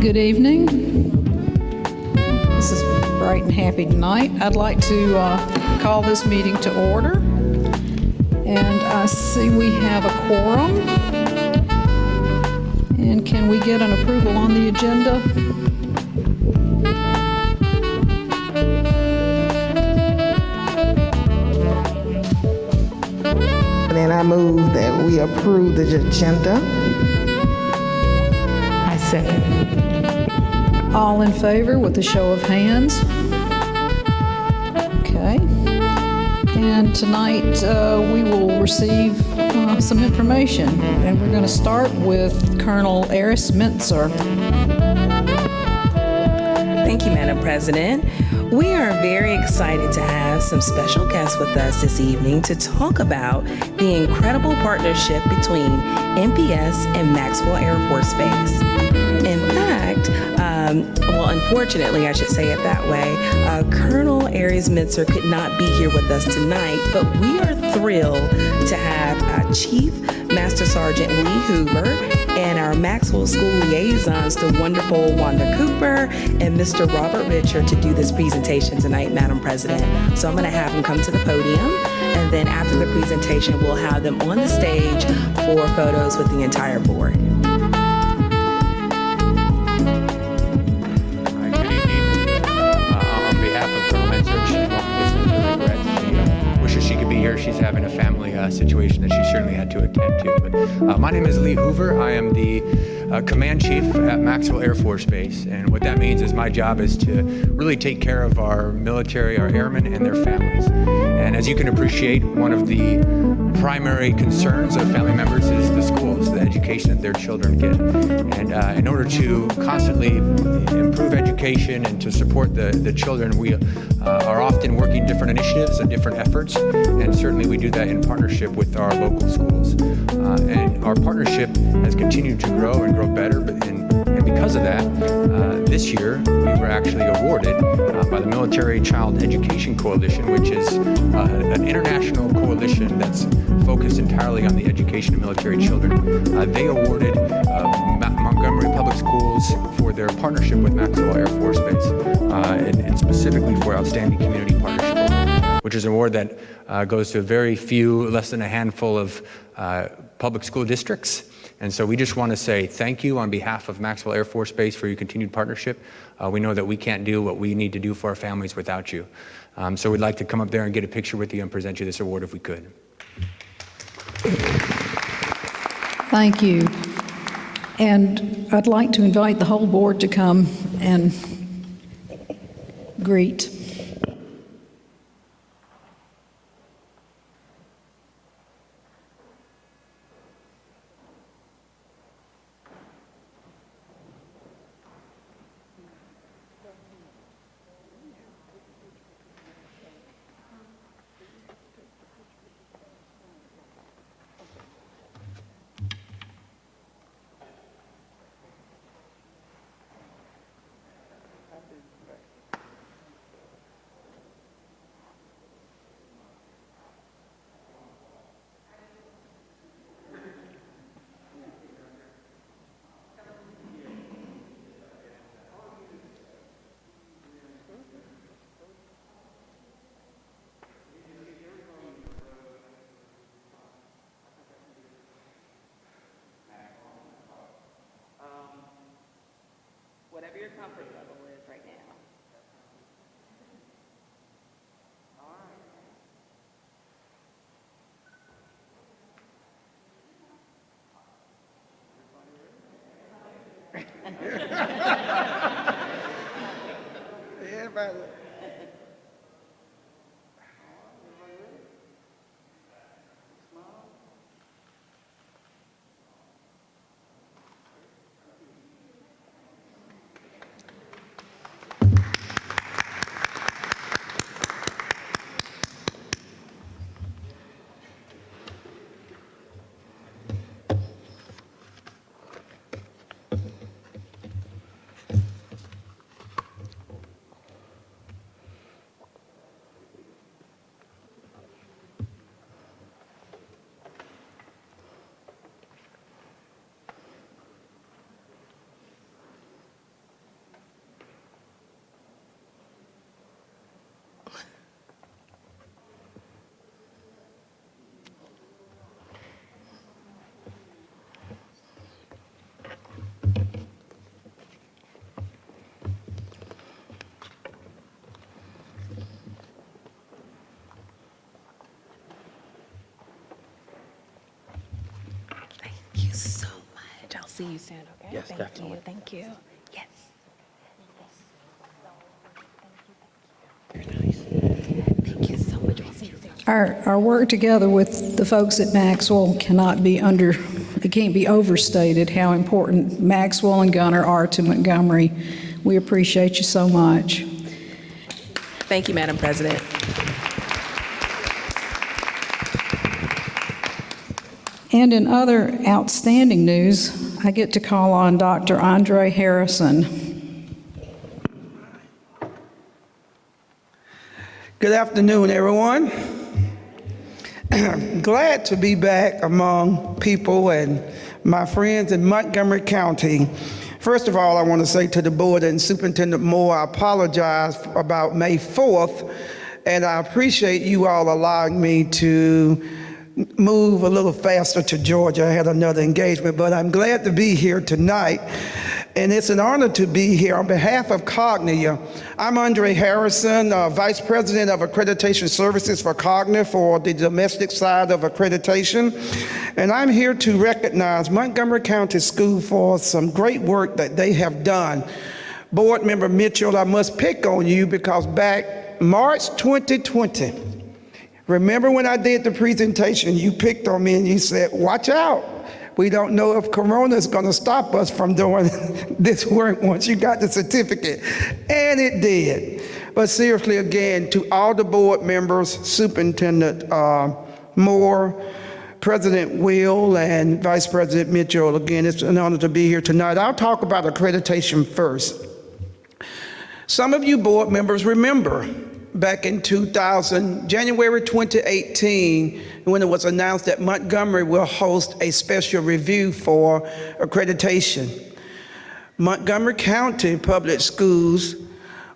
Good evening. This is bright and happy tonight. I'd like to call this meeting to order. And I see we have a quorum. And can we get an approval on the agenda? And I move that we approve the agenda. I second. All in favor with a show of hands? Okay. And tonight we will receive some information. And we're going to start with Colonel Eris Mintzer. Thank you, Madam President. We are very excited to have some special guests with us this evening to talk about the incredible partnership between MPS and Maxwell Air Force Base. In fact, unfortunately, I should say it that way, Colonel Eris Mintzer could not be here with us tonight, but we are thrilled to have Chief Master Sergeant Lee Hoover and our Maxwell School liaisons, the wonderful Wanda Cooper and Mr. Robert Richard, to do this presentation tonight, Madam President. So I'm going to have them come to the podium, and then after the presentation, we'll have them on the stage for photos with the entire board. She could be here. She's having a family situation that she certainly had to attend to. But my name is Lee Hoover. I am the command chief at Maxwell Air Force Base. And what that means is my job is to really take care of our military, our airmen, and their families. And as you can appreciate, one of the primary concerns of family members is the schools, the education that their children get. And in order to constantly improve education and to support the children, we are often working different initiatives and different efforts. And certainly we do that in partnership with our local schools. And our partnership has continued to grow and grow better. And because of that, this year we were actually awarded by the Military Child Education Coalition, which is an international coalition that's focused entirely on the education of military children. They awarded Montgomery Public Schools for their partnership with Maxwell Air Force Base, and specifically for Outstanding Community Partnership Award, which is an award that goes to a very few, less than a handful of public school districts. And so we just want to say thank you on behalf of Maxwell Air Force Base for your continued partnership. We know that we can't do what we need to do for our families without you. So we'd like to come up there and get a picture with you and present you this award if we could. Thank you. And I'd like to invite the whole board to come and greet. Whatever your comfort level is right now. All right. Everybody. see you soon, okay? Yes, definitely. Thank you. Yes. Thank you so much. We'll see you soon. Our work together with the folks at Maxwell it can't be overstated how important Maxwell and Gunner are to Montgomery. We appreciate you so much. Thank you, Madam President. And in other outstanding news, I get to call on Dr. Andre Harrison. Good afternoon, everyone. Glad to be back among people and my friends in Montgomery County. First of all, I want to say to the board and Superintendent Moore, I apologize about May 4th, and I appreciate you all allowing me to move a little faster to Georgia. I had another engagement, but I'm glad to be here tonight. And it's an honor to be here on behalf of Cognia. I'm Andre Harrison, Vice President of Accreditation Services for Cognia for the domestic side of accreditation. And I'm here to recognize Montgomery County School for some great work that they have done. Board Member Mitchell, I must pick on you because back March 2020, remember when I did the presentation, you picked on me and you said, watch out. We don't know if Corona is going to stop us from doing this work once you got the certificate. And it did. But seriously, again, to all the board members, Superintendent Moore, President Will, and Vice President Mitchell, again, it's an honor to be here tonight. I'll talk about accreditation first. Some of you board members remember back in January 2018, when it was announced that Montgomery will host a special review for accreditation. Montgomery County Public Schools,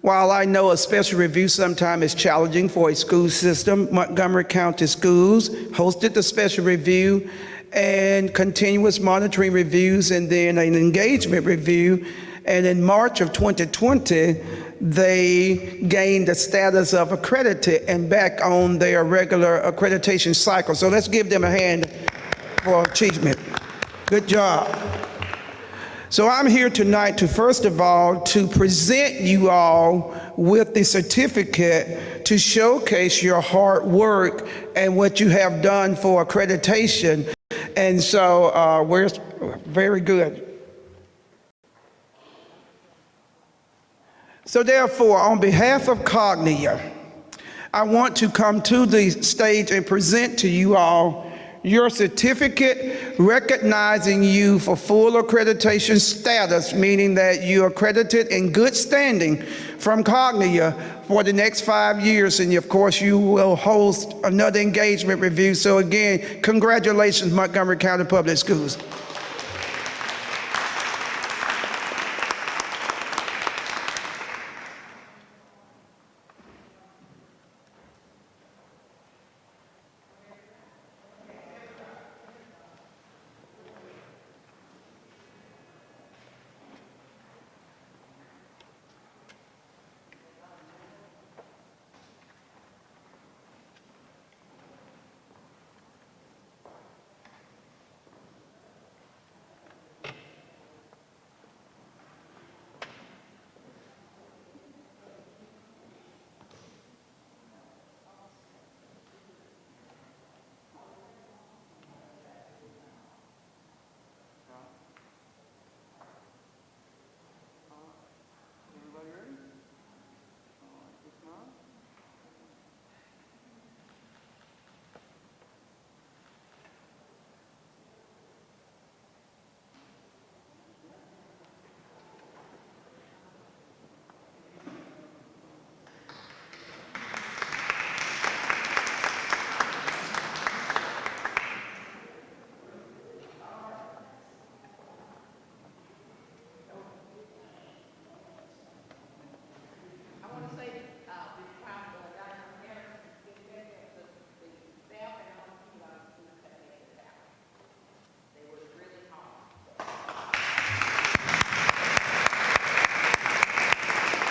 while I know a special review sometimes is challenging for a school system, Montgomery County Schools hosted the special review and continuous monitoring reviews and then an engagement review. And in March of 2020, they gained the status of accredited and back on their regular accreditation cycle. So let's give them a hand for achievement. Good job. So I'm here tonight to, first of all, to present you all with the certificate to showcase your hard work and what you have done for accreditation. And so we're very good. So therefore, on behalf of Cognia, I want to come to the stage and present to you all your certificate recognizing you for full accreditation status, meaning that you're accredited in good standing from Cognia for the next 5 years. And of course, you will host another engagement review. So again, congratulations, Montgomery County Public Schools.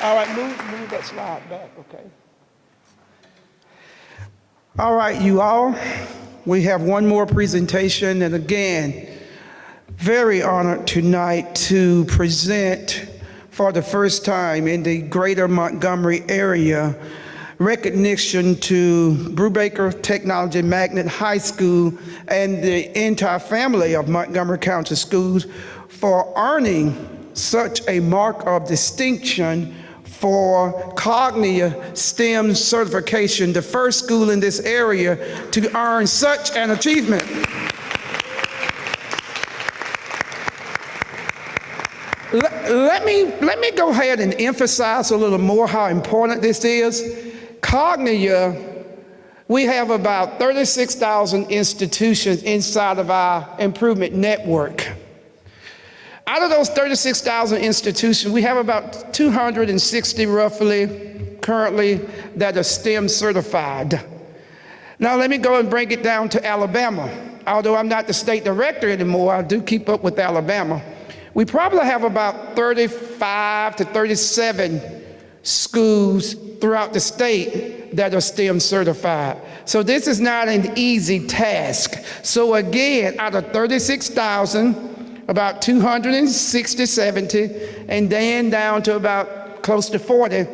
All right, move that slide back, okay. All right, you all, we have one more presentation, and again, very honored tonight to present for the first time in the greater Montgomery area recognition to Brubaker Technology Magnet High School and the entire family of Montgomery County Schools for earning such a mark of distinction for cognitive STEM certification, the first school in this area to earn such an achievement. Let me go ahead and emphasize a little more how important this is. Cognia, we have about 36,000 institutions inside of our improvement network. Out of those 36,000 institutions, we have about 260 roughly currently that are STEM certified. Now let me go and break it down to Alabama. Although I'm not the state director anymore, I do keep up with Alabama. We probably have about 35 to 37 schools throughout the state that are STEM certified. So this is not an easy task. So again, out of 36,000, about 260, 70, and then down to about close to 40,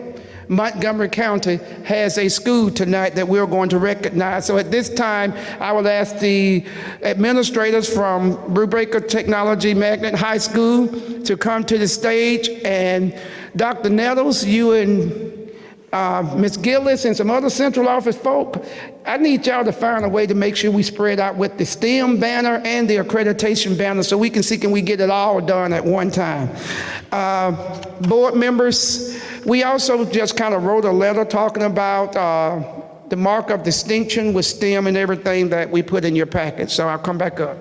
Montgomery County has a school tonight that we're going to recognize. So at this time, I will ask the administrators from Brubaker Technology Magnet High School to come to the stage. And Dr. Nettles, you and Ms. Gillis and some other central office folk, I need y'all to find a way to make sure we spread out with the STEM banner and the accreditation banner so we can see can we get it all done at one time. Board members, we also just kind of wrote a letter talking about the mark of distinction with STEM and everything that we put in your package. So I'll come back up.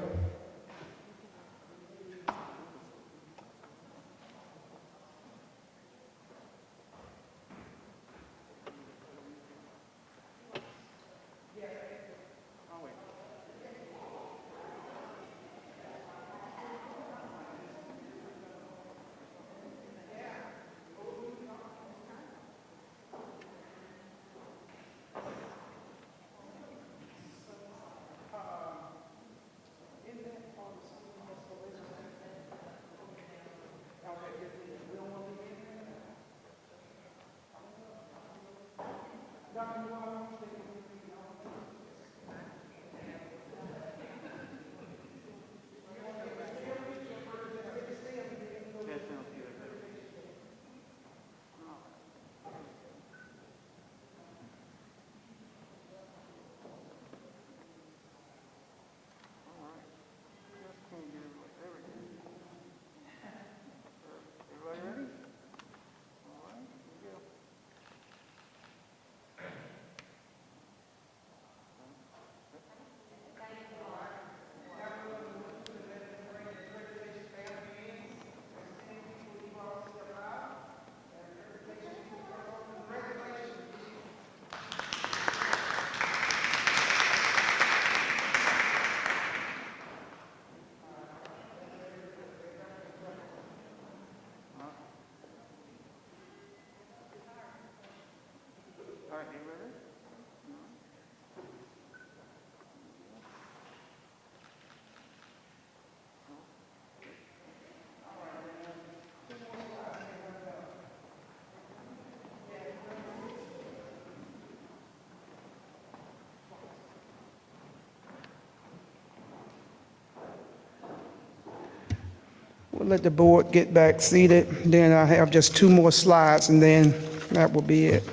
We'll let the board get back seated. Then I have just 2 more slides and then that will be it.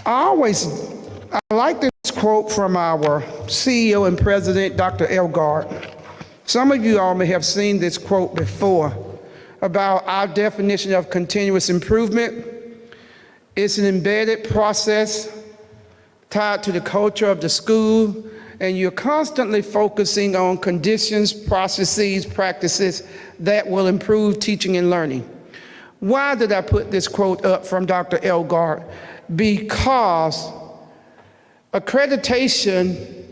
I like this quote from our CEO and president, Dr. Elgart. Some of you all may have seen this quote before about our definition of continuous improvement. It's an embedded process tied to the culture of the school, and you're constantly focusing on conditions, processes, practices that will improve teaching and learning. Why did I put this quote up from Dr. Elgart? Because accreditation,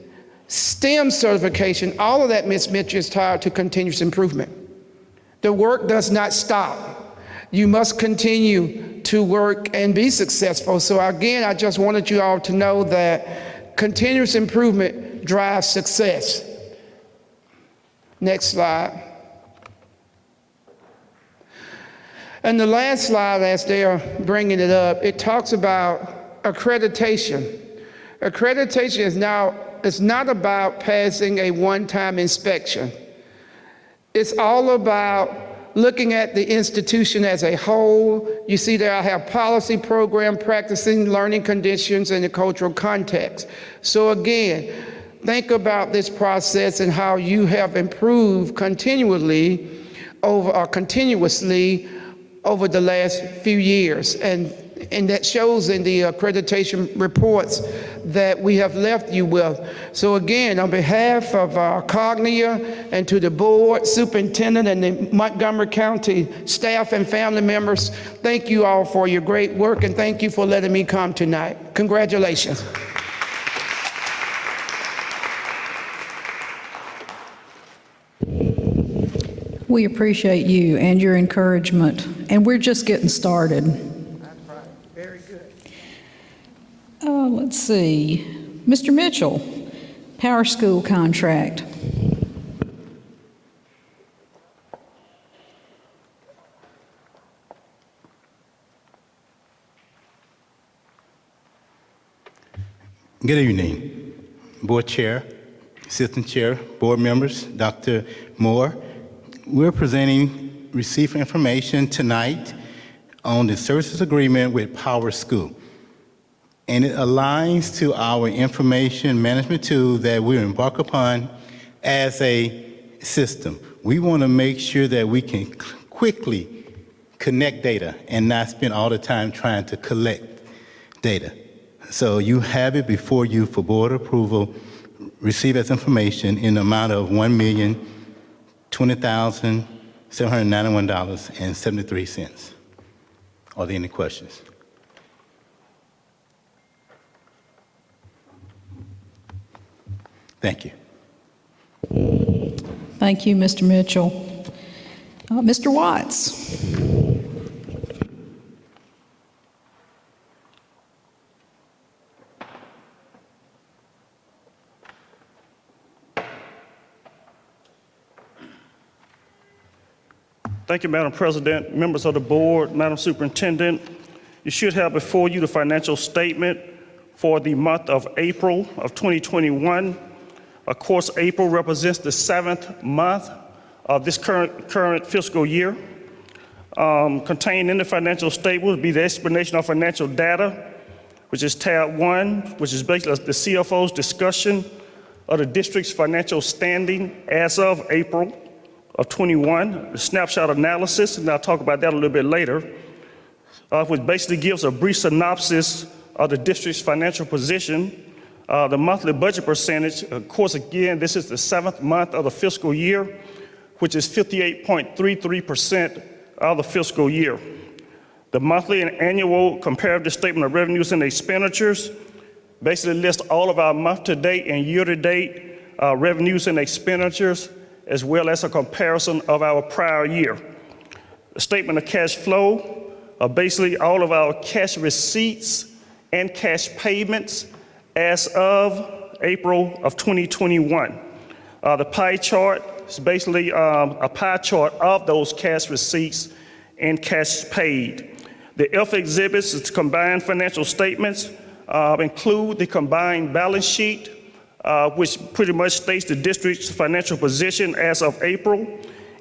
STEM certification, all of that, Ms. Mitchell, is tied to continuous improvement. The work does not stop. You must continue to work and be successful. So again, I just wanted you all to know that continuous improvement drives success. Next slide. And the last slide, as they are bringing it up, it talks about accreditation. Accreditation is not about passing a one-time inspection. It's all about looking at the institution as a whole. You see there I have policy, program, practicing, learning conditions, and the cultural context. So again, think about this process and how you have improved continuously over the last few years. And that shows in the accreditation reports that we have left you with. So again, on behalf of Cognia and to the board, superintendent, and the Montgomery County staff and family members, thank you all for your great work, and thank you for letting me come tonight. Congratulations. We appreciate you and your encouragement, and we're just getting started. That's right. Very good. Let's see. Mr. Mitchell, Power School contract. Good evening, Board Chair, Assistant Chair, Board members, Dr. Moore. We're presenting receipt information tonight on the services agreement with Power School. And it aligns to our information management tool that we embark upon as a system. We want to make sure that we can quickly connect data and not spend all the time trying to collect data. So you have it before you for board approval, receive as information in the amount of $1,020,791.73. Are there any questions? Thank you. Thank you, Mr. Mitchell. Mr. Watts. Thank you, Madam President, members of the board, Madam Superintendent. You should have before you the financial statement for the month of April of 2021. Of course, April represents the 7th month of this current fiscal year. Contained in the financial statement would be the explanation of financial data, which is tab 1, which is basically the CFO's discussion of the district's financial standing as of April of 21, the snapshot analysis, and I'll talk about that a little bit later, which basically gives a brief synopsis of the district's financial position, the monthly budget percentage. Of course, again, this is the 7th month of the fiscal year, which is 58.33% of the fiscal year. The monthly and annual comparative statement of revenues and expenditures basically lists all of our month-to-date and year-to-date revenues and expenditures, as well as a comparison of our prior year. The statement of cash flow are basically all of our cash receipts and cash payments as of April of 2021. The pie chart is basically a pie chart of those cash receipts and cash paid. The F exhibits, its combined financial statements, include the combined balance sheet, which pretty much states the district's financial position as of April,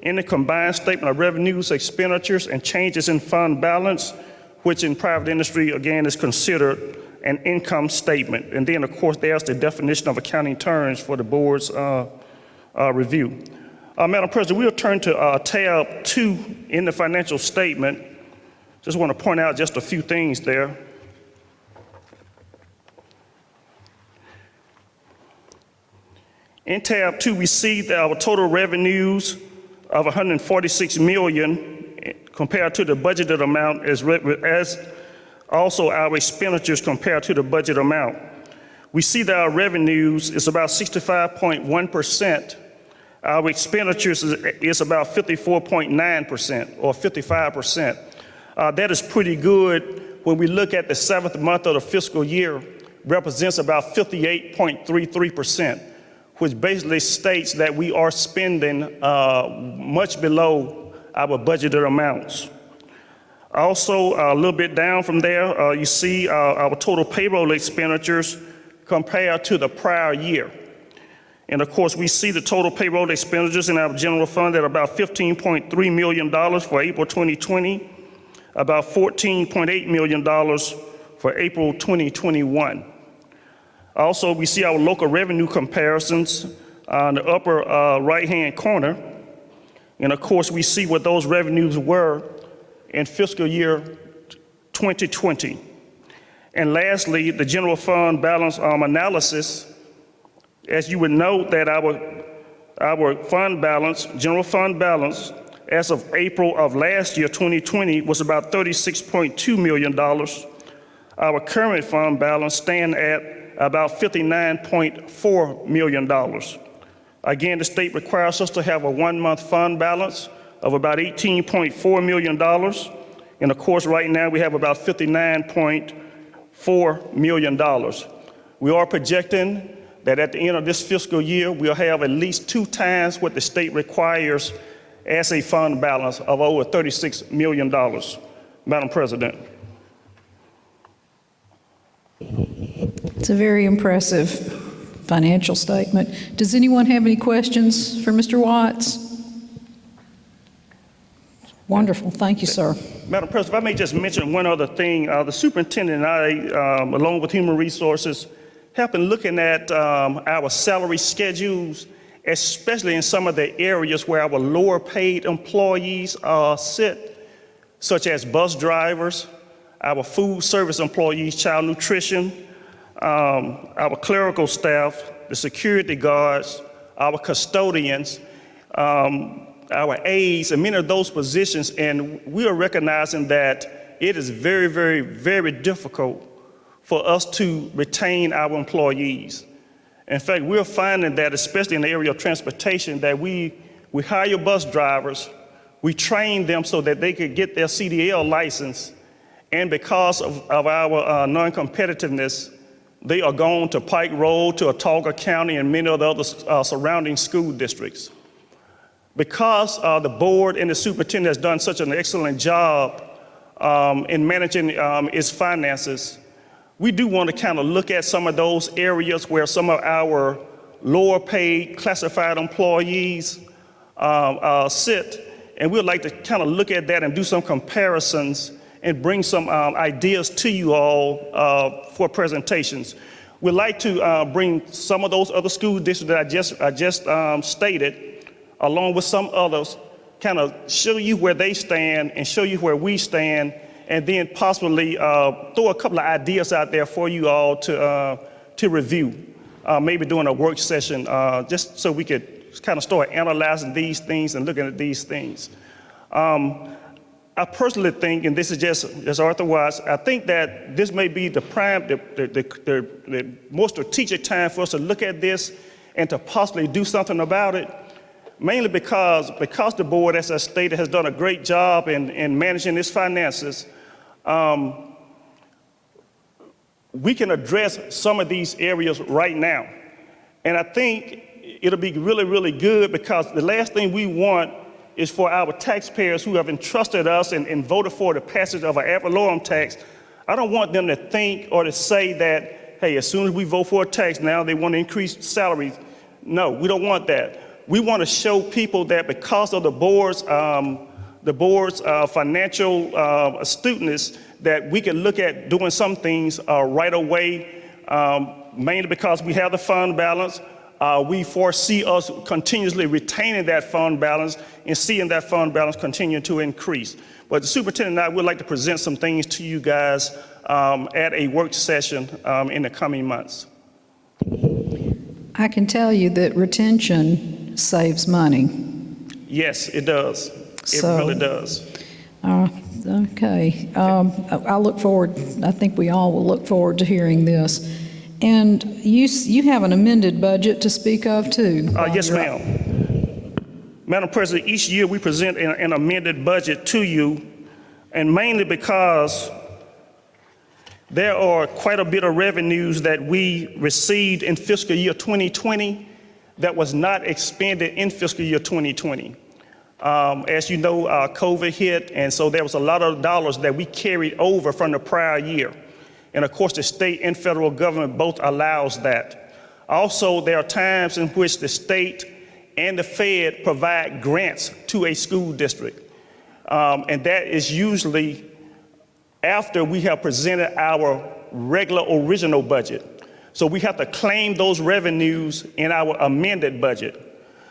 in the combined statement of revenues, expenditures, and changes in fund balance, which in private industry, again, is considered an income statement. And then, of course, there's the definition of accounting terms for the board's review. Madam President, we'll turn to tab 2 in the financial statement. Just want to point out just a few things there. In tab 2, we see that our total revenues of $146 million compared to the budgeted amount as also our expenditures compared to the budget amount. We see that our revenues is about 65.1%. Our expenditures is about 54.9% or 55%. That is pretty good when we look at the 7th month of the fiscal year, represents about 58.33%. which basically states that we are spending much below our budgeted amounts. Also, a little bit down from there, you see our total payroll expenditures compared to the prior year. And of course, we see the total payroll expenditures in our general fund at about $15.3 million for April 2020, about $14.8 million for April 2021. Also, we see our local revenue comparisons on the upper right-hand corner. And of course, we see what those revenues were in fiscal year 2020. And lastly, the general fund balance analysis. As you would note that our fund balance, general fund balance, as of April of last year, 2020, was about $36.2 million. Our current fund balance stands at about $59.4 million. Again, the state requires us to have a 1-month fund balance of about $18.4 million. And of course, right now we have about $59.4 million. We are projecting that at the end of this fiscal year, we'll have at least 2 times what the state requires as a fund balance of over $36 million. Madam President. It's a very impressive financial statement. Does anyone have any questions for Mr. Watts? Wonderful. Thank you, sir. Madam President, if I may just mention one other thing. The superintendent and I, along with Human Resources, have been looking at our salary schedules, especially in some of the areas where our lower paid employees sit, such as bus drivers, our food service employees, child nutrition, our clerical staff, the security guards, our custodians, our aides, and many of those positions. And we are recognizing that it is very, very, very difficult for us to retain our employees. In fact, we're finding that, especially in the area of transportation, that we hire bus drivers, we train them so that they could get their CDL license, and because of our non-competitiveness, they are gone to Pike Road, to Autauga County, and many of the other surrounding school districts. Because the board and the superintendent has done such an excellent job in managing its finances, we do want to kind of look at some of those areas where some of our lower paid classified employees sit, and we'd like to kind of look at that and do some comparisons and bring some ideas to you all for presentations. We'd like to bring some of those other school districts that I just stated, along with some others, kind of show you where they stand and show you where we stand, and then possibly throw a couple of ideas out there for you all to review, maybe doing a work session, just so we could kind of start analyzing these things and looking at these things. I personally think, and this is just Arthur Watts, I think that this may be the more strategic time for us to look at this and to possibly do something about it, mainly because the board, as I stated, has done a great job in managing its finances. We can address some of these areas right now. And I think it'll be really, really good, because the last thing we want is for our taxpayers who have entrusted us and voted for the passage of an ad valorem tax. I don't want them to think or to say that, hey, as soon as we vote for a tax, now they want to increase salaries. No, we don't want that. We want to show people that because of the board's financial astuteness, that we can look at doing some things right away, mainly because we have the fund balance. We foresee us continuously retaining that fund balance and seeing that fund balance continue to increase. But the superintendent and I would like to present some things to you guys at a work session in the coming months. I can tell you that retention saves money. Yes, it does. It really does. Okay. I look forward, I think we all will look forward to hearing this. And you have an amended budget to speak of, too? Yes, ma'am. Madam President, each year we present an amended budget to you, and mainly because there are quite a bit of revenues that we received in fiscal year 2020 that was not expended in fiscal year 2020. As you know, COVID hit, and so there was a lot of dollars that we carried over from the prior year. And of course, the state and federal government both allows that. Also, there are times in which the state and the Fed provide grants to a school district. And that is usually after we have presented our regular original budget. So we have to claim those revenues in our amended budget.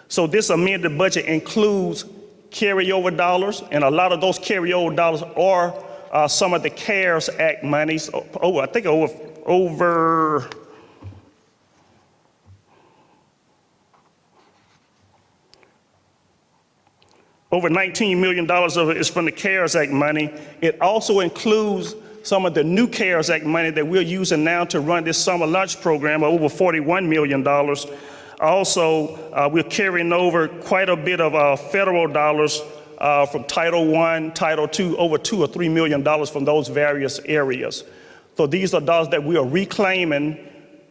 So this amended budget includes carryover dollars, and a lot of those carryover dollars are some of the CARES Act monies. I think over $19 million of it is from the CARES Act money. It also includes some of the new CARES Act money that we're using now to run this summer lunch program, over $41 million. Also, we're carrying over quite a bit of federal dollars from Title I, Title II, over $2 or $3 million from those various areas. So these are dollars that we are reclaiming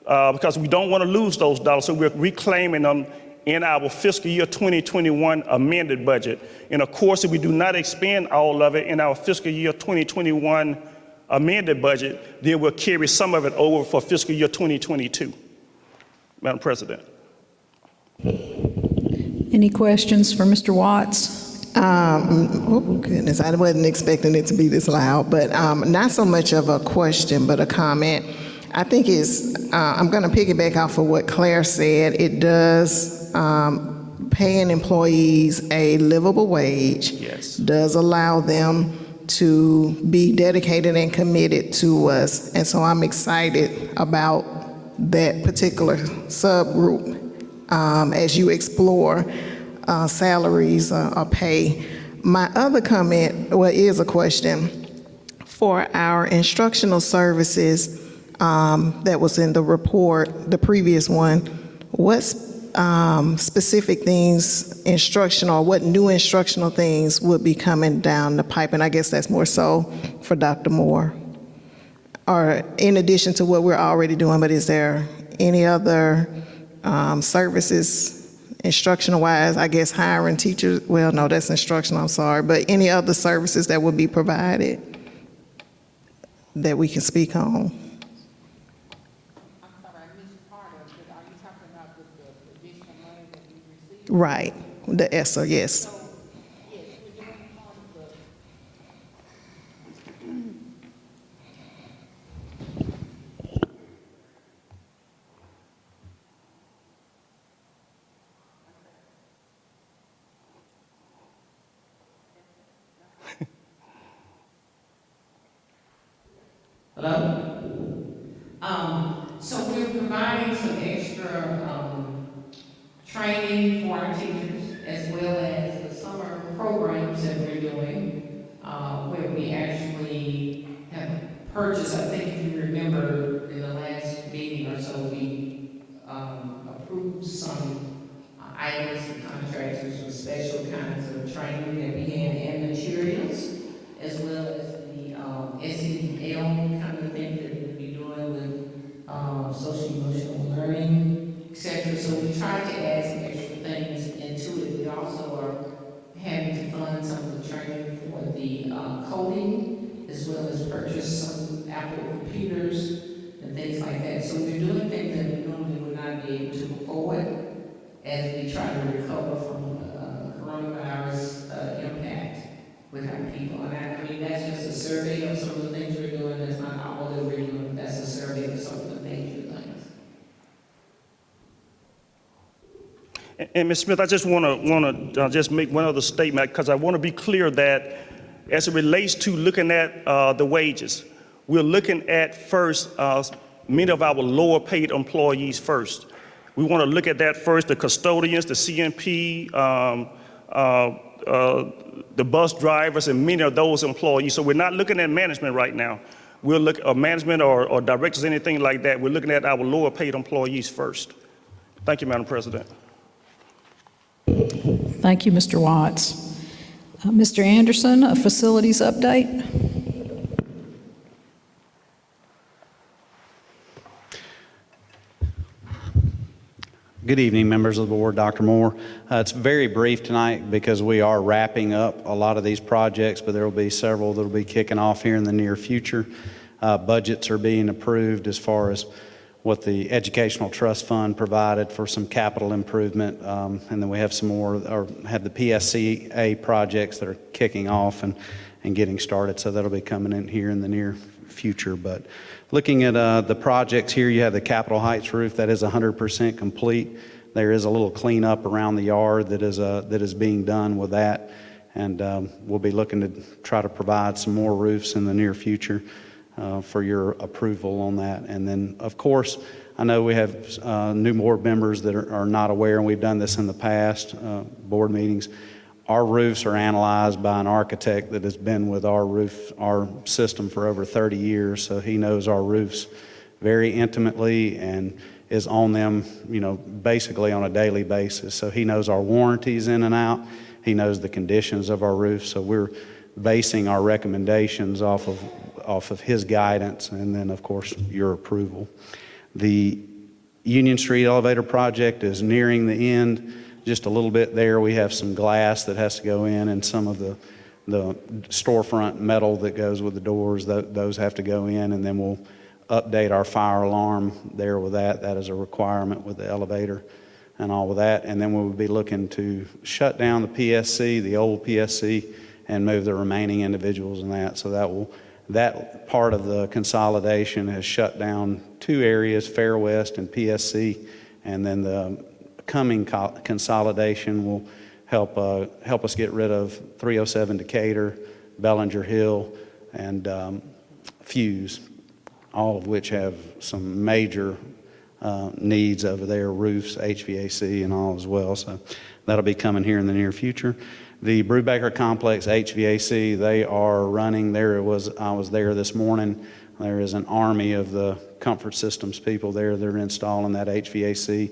because we don't want to lose those dollars, so we're reclaiming them in our fiscal year 2021 amended budget. And of course, if we do not expend all of it in our fiscal year 2021 amended budget, then we'll carry some of it over for fiscal year 2022. Madam President. Any questions for Mr. Watts? Oh goodness, I wasn't expecting it to be this loud, but not so much of a question, but a comment. I think I'm going to piggyback off of what Claire said. It does paying employees a livable wage. Yes. Does allow them to be dedicated and committed to us. And so I'm excited about that particular subgroup as you explore salaries or pay. My other comment, is a question. For our instructional services that was in the report, the previous one, what specific things, what new instructional things would be coming down the pipe? And I guess that's more so for Dr. Moore. Or in addition to what we're already doing, but is there any other services, instructional-wise, I guess hiring teachers? Well, no, that's instructional, I'm sorry. But any other services that would be provided that we can speak on? Right, the ESSA, yes. Hello? So we're providing some extra training for our teachers, as well as the summer programs that we're doing, where we actually have purchased, I think if you remember in the last meeting or so, we approved some items and contractors for special kinds of training that we had and materials, as well as the SEL kind of thing that we'll be doing with social emotional learning, etc. So we tried to add some extra things into it. We also are having to fund some of the training for the coding, as well as purchase some Apple computers and things like that. So we're doing things that we normally would not be able to afford as we try to recover from coronavirus impact with our people. And I mean, that's just a survey of some of the things we're doing. That's not all that we're doing. That's a survey of some of the major things. And Ms. Smith, I just want to just make one other statement, because I want to be clear that as it relates to looking at the wages, we're looking at first many of our lower paid employees first. We want to look at that first, the custodians, the CNP, the bus drivers, and many of those employees. So we're not looking at management right now. We'll look at management or directors, anything like that. We're looking at our lower paid employees first. Thank you, Madam President. Thank you, Mr. Watts. Mr. Anderson, a facilities update? Good Good evening, members of the board, Dr. Moore. It's very brief tonight because we are wrapping up a lot of these projects, but there will be several that will be kicking off here in the near future. Budgets are being approved as far as what the Educational Trust Fund provided for some capital improvement, and then we have some more, or have the PSCA projects that are kicking off and getting started, so that'll be coming in here in the near future. But looking at the projects here, you have the Capitol Heights roof that is 100% complete. There is a little cleanup around the yard that is being done with that, and we'll be looking to try to provide some more roofs in the near future for your approval on that. And then, of course, I know we have new board members that are not aware, and we've done this in the past board meetings. Our roofs are analyzed by an architect that has been with our system for over 30 years, so he knows our roofs very intimately and is on them, basically on a daily basis. So he knows our warranties in and out. He knows the conditions of our roofs. So we're basing our recommendations off of his guidance, and then of course your approval. The Union Street elevator project is nearing the end. Just a little bit there, we have some glass that has to go in, and some of the storefront metal that goes with the doors, those have to go in, and then we'll update our fire alarm there with that. That is a requirement with the elevator and all of that. And then we will be looking to shut down the PSC, the old PSC, and move the remaining individuals in that. So that part of the consolidation has shut down 2 areas, Fair West and PSC, and then the coming consolidation will help us get rid of 307 Decatur, Bellinger Hill, and Fuse, all of which have some major needs over there, roofs, HVAC, and all as well. So that'll be coming here in the near future. The Brubaker Complex HVAC, they are running. I was there this morning. There is an army of the Comfort Systems people there. They're installing that HVAC,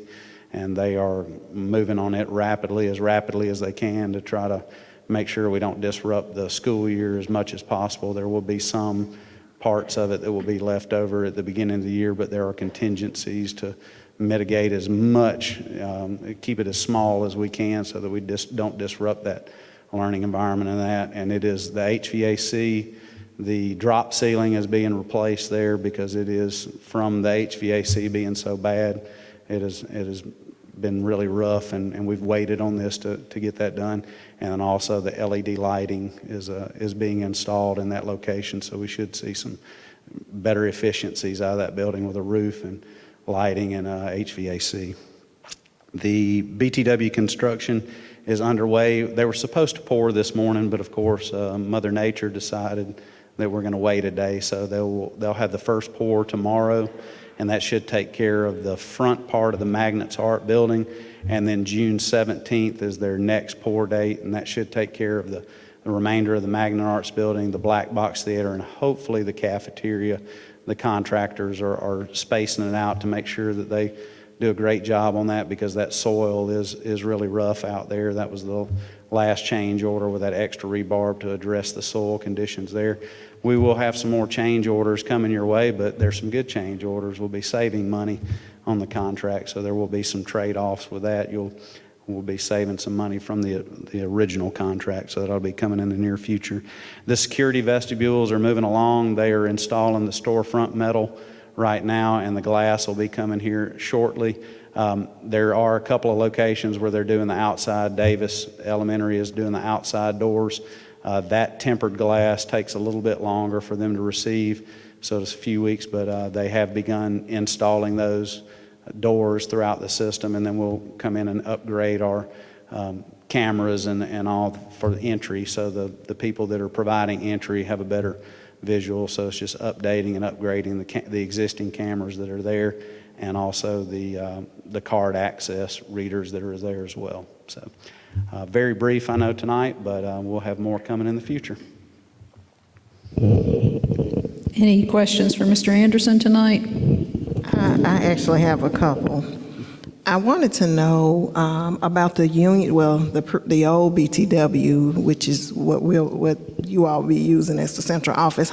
and they are moving on it rapidly as they can to try to make sure we don't disrupt the school year as much as possible. There will be some parts of it that will be left over at the beginning of the year, but there are contingencies to mitigate as much, keep it as small as we can so that we just don't disrupt that learning environment and that. And it is the HVAC, the drop ceiling is being replaced there because it is from the HVAC being so bad. It has been really rough, and we've waited on this to get that done. And then also the LED lighting is being installed in that location, so we should see some better efficiencies out of that building with a roof and lighting and HVAC. The BTW construction is underway. They were supposed to pour this morning, but of course Mother Nature decided that we're going to wait a day, so they'll have the first pour tomorrow, and that should take care of the front part of the Magnets Art building. And then June 17th is their next pour date, and that should take care of the remainder of the Magnet Arts building, the Black Box Theater, and hopefully the cafeteria. The contractors are spacing it out to make sure that they do a great job on that, because that soil is really rough out there. That was the last change order with that extra rebarb to address the soil conditions there. We will have some more change orders coming your way, but there's some good change orders. We'll be saving money on the contract, so there will be some trade-offs with that. We'll be saving some money from the original contract, so that'll be coming in the near future. The security vestibules are moving along. They are installing the storefront metal right now, and the glass will be coming here shortly. There are a couple of locations where they're doing the outside. Davis Elementary is doing the outside doors. That tempered glass takes a little bit longer for them to receive, so it's a few weeks, but they have begun installing those doors throughout the system, and then we'll come in and upgrade our cameras and all for the entry, so the people that are providing entry have a better visual. So it's just updating and upgrading the existing cameras that are there, and also the card access readers that are there as well. So very brief, I know, tonight, but we'll have more coming in the future. Any questions for Mr. Anderson tonight? I actually have a couple. I wanted to know about the union, the old BTW, which is what you all be using as the central office.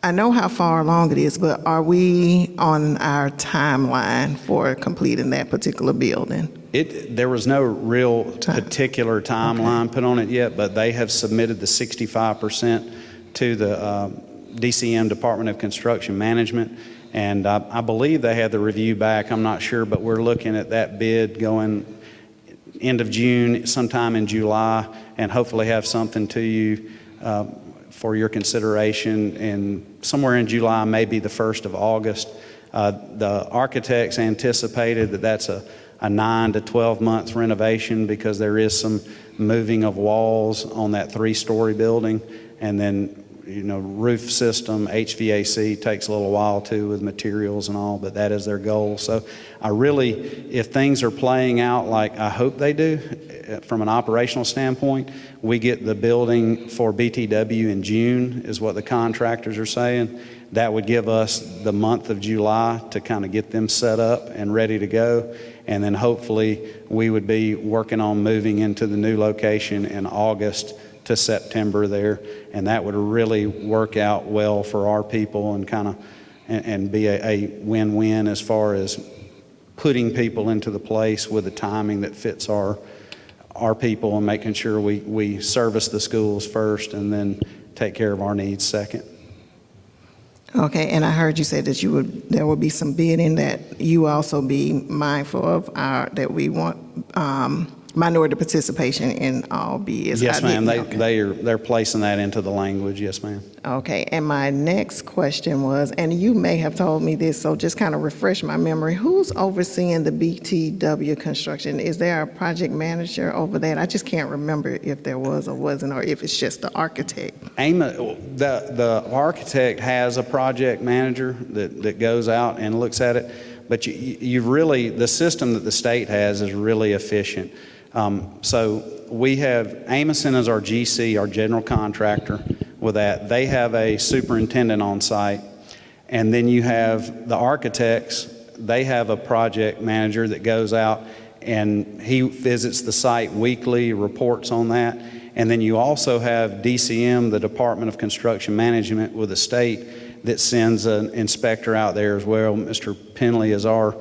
I know how far along it is, but are we on our timeline for completing that particular building? There was no real particular timeline put on it yet, but they have submitted the 65% to the DCM, Department of Construction Management, and I believe they had the review back. I'm not sure, but we're looking at that bid going end of June, sometime in July, and hopefully have something to you for your consideration in somewhere in July, maybe the 1st of August. The architects anticipated that that's a 9 to 12 month renovation because there is some moving of walls on that 3-story building, and then roof system, HVAC takes a little while too with materials and all, but that is their goal. So if things are playing out like I hope they do from an operational standpoint, we get the building for BTW in June is what the contractors are saying. That would give us the month of July to kind of get them set up and ready to go. And then hopefully we would be working on moving into the new location in August to September there, and that would really work out well for our people and kind of and be a win-win as far as putting people into the place with the timing that fits our people and making sure we service the schools first and then take care of our needs second. Okay, and I heard you say that there would be some bidding that you also be mindful of that we want minority participation in all bids. Yes, ma'am. They're placing that into the language. Yes, ma'am. Okay, and my next question was, and you may have told me this, so just kind of refresh my memory. Who's overseeing the BTW construction? Is there a project manager over that? I just can't remember if there was or wasn't, or if it's just the architect. The architect has a project manager that goes out and looks at it, but the system that the state has is really efficient. So we have Amison as our GC, our general contractor with that. They have a superintendent on site. And then you have the architects. They have a project manager that goes out and he visits the site weekly, reports on that. And then you also have DCM, the Department of Construction Management with the state, that sends an inspector out there as well. Mr. Penley is our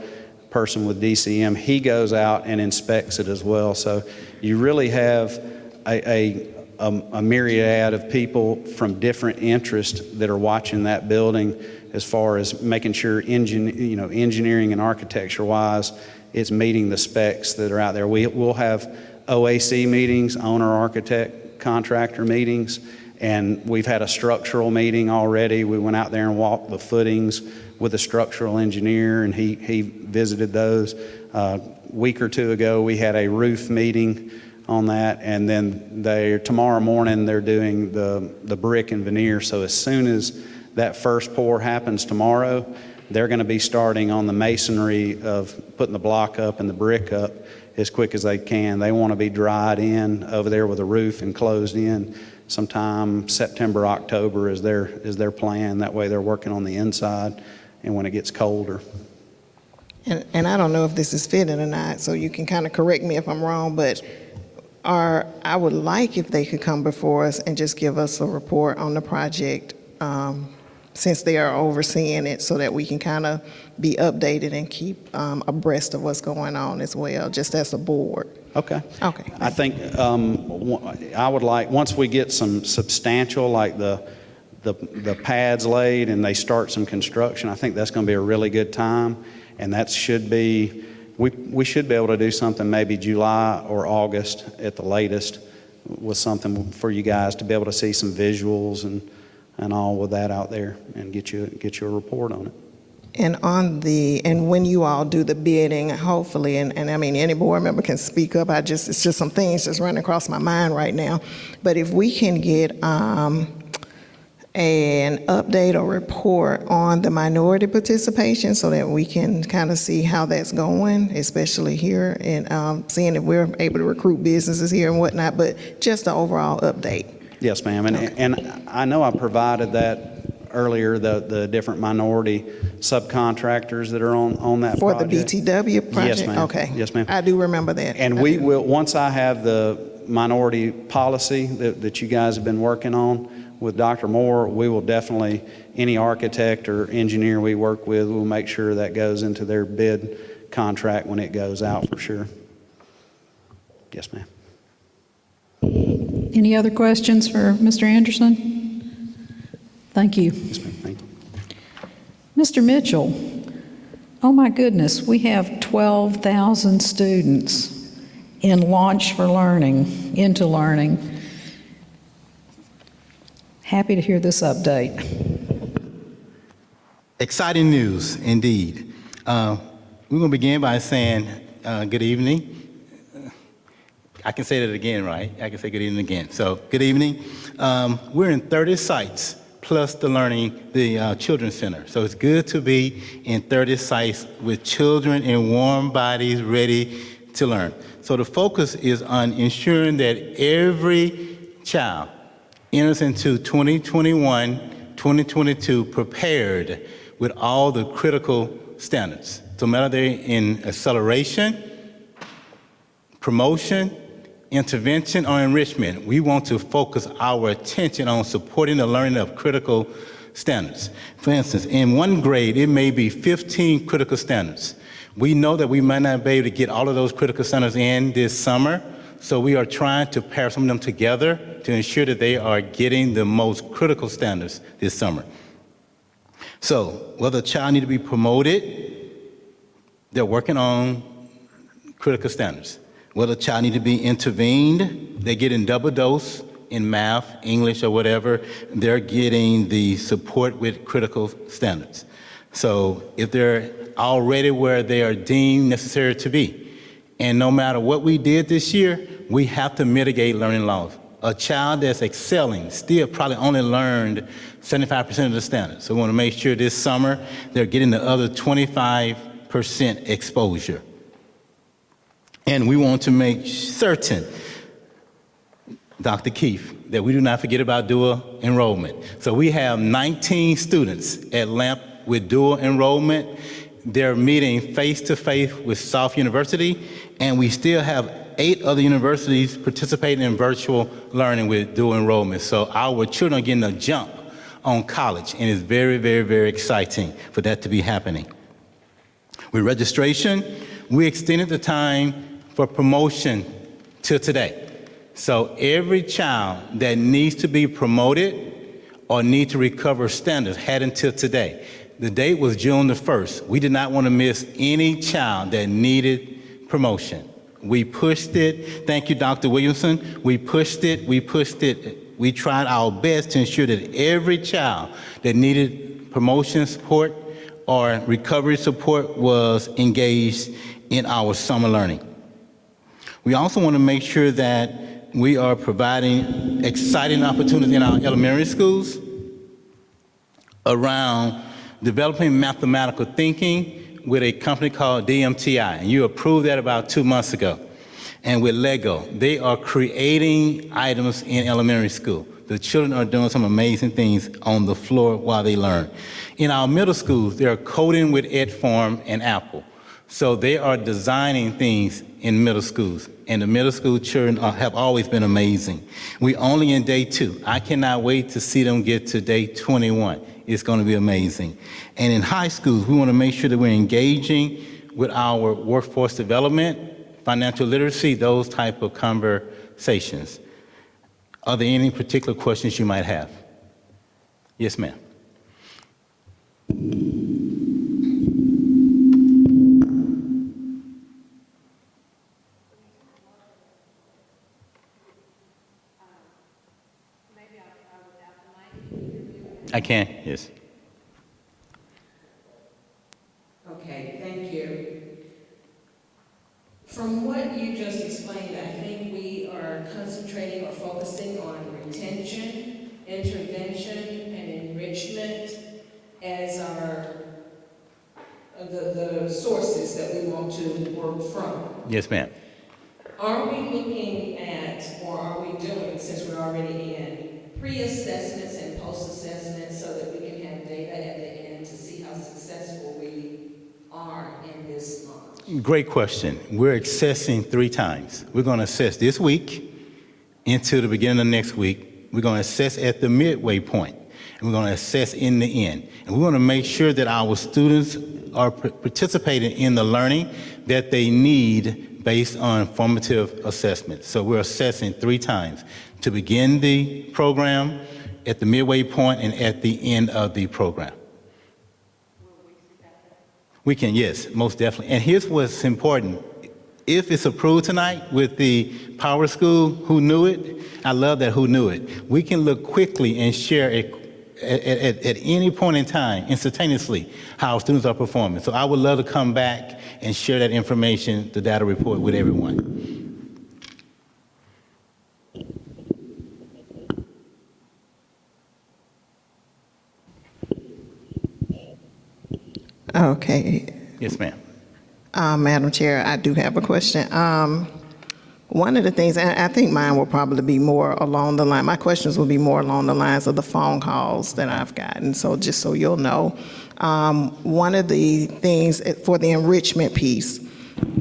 person with DCM. He goes out and inspects it as well. So you really have a myriad of people from different interests that are watching that building as far as making sure engineering and architecture wise it's meeting the specs that are out there. We'll have OAC meetings, owner architect contractor meetings, and we've had a structural meeting already. We went out there and walked the footings with a structural engineer, and he visited those. A week or two ago, we had a roof meeting on that, and then tomorrow morning they're doing the brick and veneer. So as soon as that first pour happens tomorrow, they're going to be starting on the masonry of putting the block up and the brick up as quick as they can. They want to be dried in over there with a roof and closed in sometime September, October is their plan. That way they're working on the inside and when it gets colder. And I don't know if this is fitting or not, so you can kind of correct me if I'm wrong, but I would like if they could come before us and just give us a report on the project since they are overseeing it, so that we can kind of be updated and keep abreast of what's going on as well, just as a board. Okay. Okay. I think I would like, once we get some substantial, like the pads laid and they start some construction, I think that's going to be a really good time. And that should be, we should be able to do something maybe July or August at the latest with something for you guys to be able to see some visuals and all with that out there and get you a report on it. And when you all do the bidding, hopefully, and I mean, any board member can speak up. It's just some things just running across my mind right now. But if we can get an update or report on the minority participation so that we can kind of see how that's going, especially here, and seeing if we're able to recruit businesses here and whatnot, but just the overall update. Yes, ma'am. And I know I provided that earlier, the different minority subcontractors that are on that For project. the BTW project? Yes, ma'am. Okay. Yes, ma'am. I do remember that. And we will, once I have the minority policy that you guys have been working on, with Dr. Moore, we will definitely, any architect or engineer we work with, we'll make sure that goes into their bid contract when it goes out for sure. Yes, ma'am. Any other questions for Mr. Anderson? Thank you. Yes, ma'am. Thank you. Mr. Mitchell, oh my goodness, we have 12,000 students in Launch for Learning, into learning. Happy to hear this update. Exciting news, indeed. We're going to begin by saying good evening. I can say that again, right? I can say good evening again. So, good evening. We're in 30 sites, plus the Children's Center. So it's good to be in 30 sites with children in warm bodies ready to learn. So the focus is on ensuring that every child enters into 2021, 2022 prepared with all the critical standards. So whether they're in acceleration, promotion, intervention, or enrichment, we want to focus our attention on supporting the learning of critical standards. For instance, in one grade, it may be 15 critical standards. We know that we might not be able to get all of those critical standards in this summer, so we are trying to pair some of them together to ensure that they are getting the most critical standards this summer. So whether a child needs to be promoted, they're working on critical standards. Whether a child needs to be intervened, they're getting double dose in math, English, or whatever. They're getting the support with critical standards. So if they're already where they are deemed necessary to be, and no matter what we did this year, we have to mitigate learning loss. A child that's excelling still probably only learned 75% of the standards. So we want to make sure this summer they're getting the other 25% exposure. And we want to make certain, Dr. Keefe, that we do not forget about dual enrollment. So we have 19 students at LAMP with dual enrollment. They're meeting face-to-face with South University, and we still have 8 other universities participating in virtual learning with dual enrollment. So our children are getting a jump on college, and it's very, very, very exciting for that to be happening. With registration, we extended the time for promotion till today. So every child that needs to be promoted or need to recover standards had until today. The date was June the 1st. We did not want to miss any child that needed promotion. We pushed it. Thank you, Dr. Williamson. We pushed it. We tried our best to ensure that every child that needed promotion support or recovery support was engaged in our summer learning. We also want to make sure that we are providing exciting opportunities in our elementary schools around developing mathematical thinking with a company called DMTI, and you approved that about 2 months ago. And with Lego, they are creating items in elementary school. The children are doing some amazing things on the floor while they learn. In our middle schools, they are coding with EdForm and Apple. So they are designing things in middle schools, and the middle school children have always been amazing. We only in day 2. I cannot wait to see them get to day 21. It's going to be amazing. And in high schools, we want to make sure that we're engaging with our workforce development, financial literacy, those type of conversations. Are there any particular questions you might have? Yes, ma'am. I can, yes. Okay, thank you. From what you just explained, I think we are concentrating or focusing on retention, intervention, and enrichment as our the sources that we want to work from. Yes, ma'am. Are we looking at, or are we doing, since we're already in, pre-assessments and post-assessments so that we can have data at the end to see how successful we are in this launch? Great question. We're assessing 3 times. We're going to assess this week into the beginning of next week, We're going to assess at the midway point, and we're going to assess in the end. And we want to make sure that our students are participating in the learning that they need based on formative assessment. So we're assessing 3 times: to begin the program, at the midway point, and at the end of the program. We can, yes, most definitely. And here's what's important. If it's approved tonight with the Power School, who knew it? I love that, who knew it. We can look quickly and share it at any point in time, instantaneously, how students are performing. So I would love to come back and share that information, the data report, with everyone. Okay. Yes, ma'am. Madam Chair, I do have a question. One of the things, and I think mine will probably be more along the line, my questions will be more along the lines of the phone calls that I've gotten, so just so you'll know. One of the things for the enrichment piece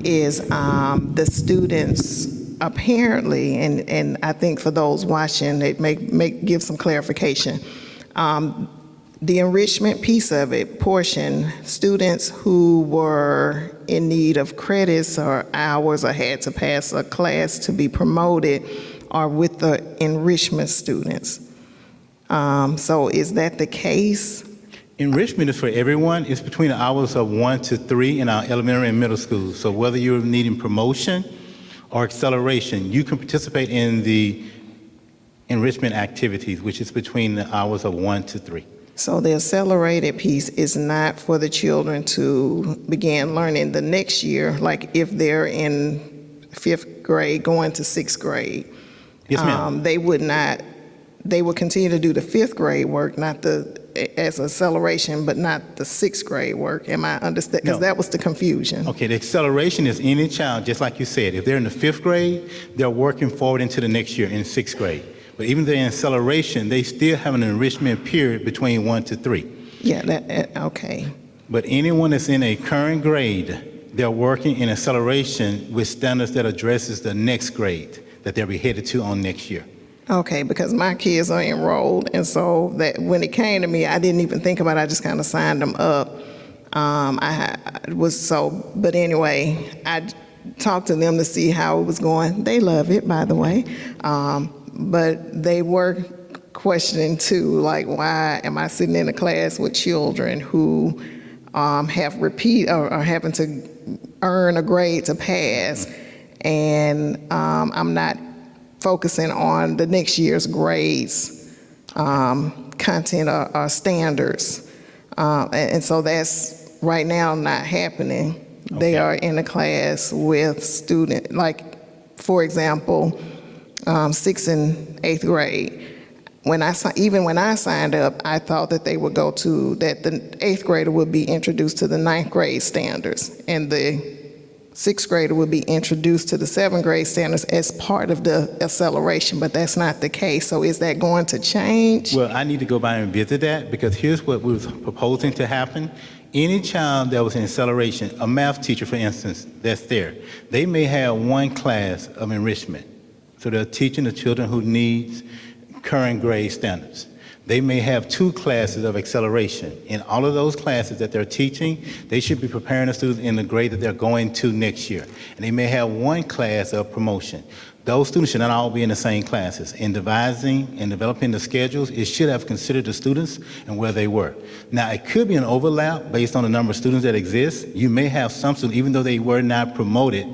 is the students apparently, and I think for those watching, it may give some clarification. The enrichment piece of it, portion, students who were in need of credits or hours or had to pass a class to be promoted are with the enrichment students. So is that the case? Enrichment is for everyone. It's between the hours of 1 to 3 in our elementary and middle schools. So whether you're needing promotion or acceleration, you can participate in the enrichment activities, which is between the hours of 1 to 3. So the accelerated piece is not for the children to begin learning the next year, like if they're in 5th grade going to 6th grade. Yes, ma'am. They would continue to do the 5th grade work, as acceleration, but not the 6th grade work. Am I understand? Because No. that was the confusion. Okay, the acceleration is any child, just like you said. If they're in the 5th grade, they're working forward into the next year in 6th grade. But even though they're in acceleration, they still have an enrichment period between 1 to 3. Yeah, okay. But anyone that's in a current grade, they're working in acceleration with standards that addresses the next grade that they'll be headed to on next year. Okay, because my kids are enrolled, and so that when it came to me, I didn't even think about it. I just kind of signed them up. But anyway, I talked to them to see how it was going. They love it, by the way. But they were questioning too, like, why am I sitting in a class with children who have are having to earn a grade to pass, and I'm not focusing on the next year's grades, content or standards. And so that's right now not happening. Okay. They are in a class with students, like, for example, 6th and 8th grade. Even when I signed up, I thought that they would go to, that the 8th grader would be introduced to the 9th grade standards, and the 6th grader would be introduced to the 7th grade standards as part of the acceleration, but that's not the case. So is that going to change? Well, I need to go by and visit that, because here's what we were proposing to happen. Any child that was in acceleration, a math teacher, for instance, that's there, they may have one class of enrichment. So they're teaching the children who needs current grade standards. They may have 2 classes of acceleration. In all of those classes that they're teaching, they should be preparing the students in the grade that they're going to next year. And they may have 1 class of promotion. Those students should not all be in the same classes. In devising and developing the schedules, it should have considered the students and where they were. Now, it could be an overlap based on the number of students that exist. You may have some students, even though they were not promoted,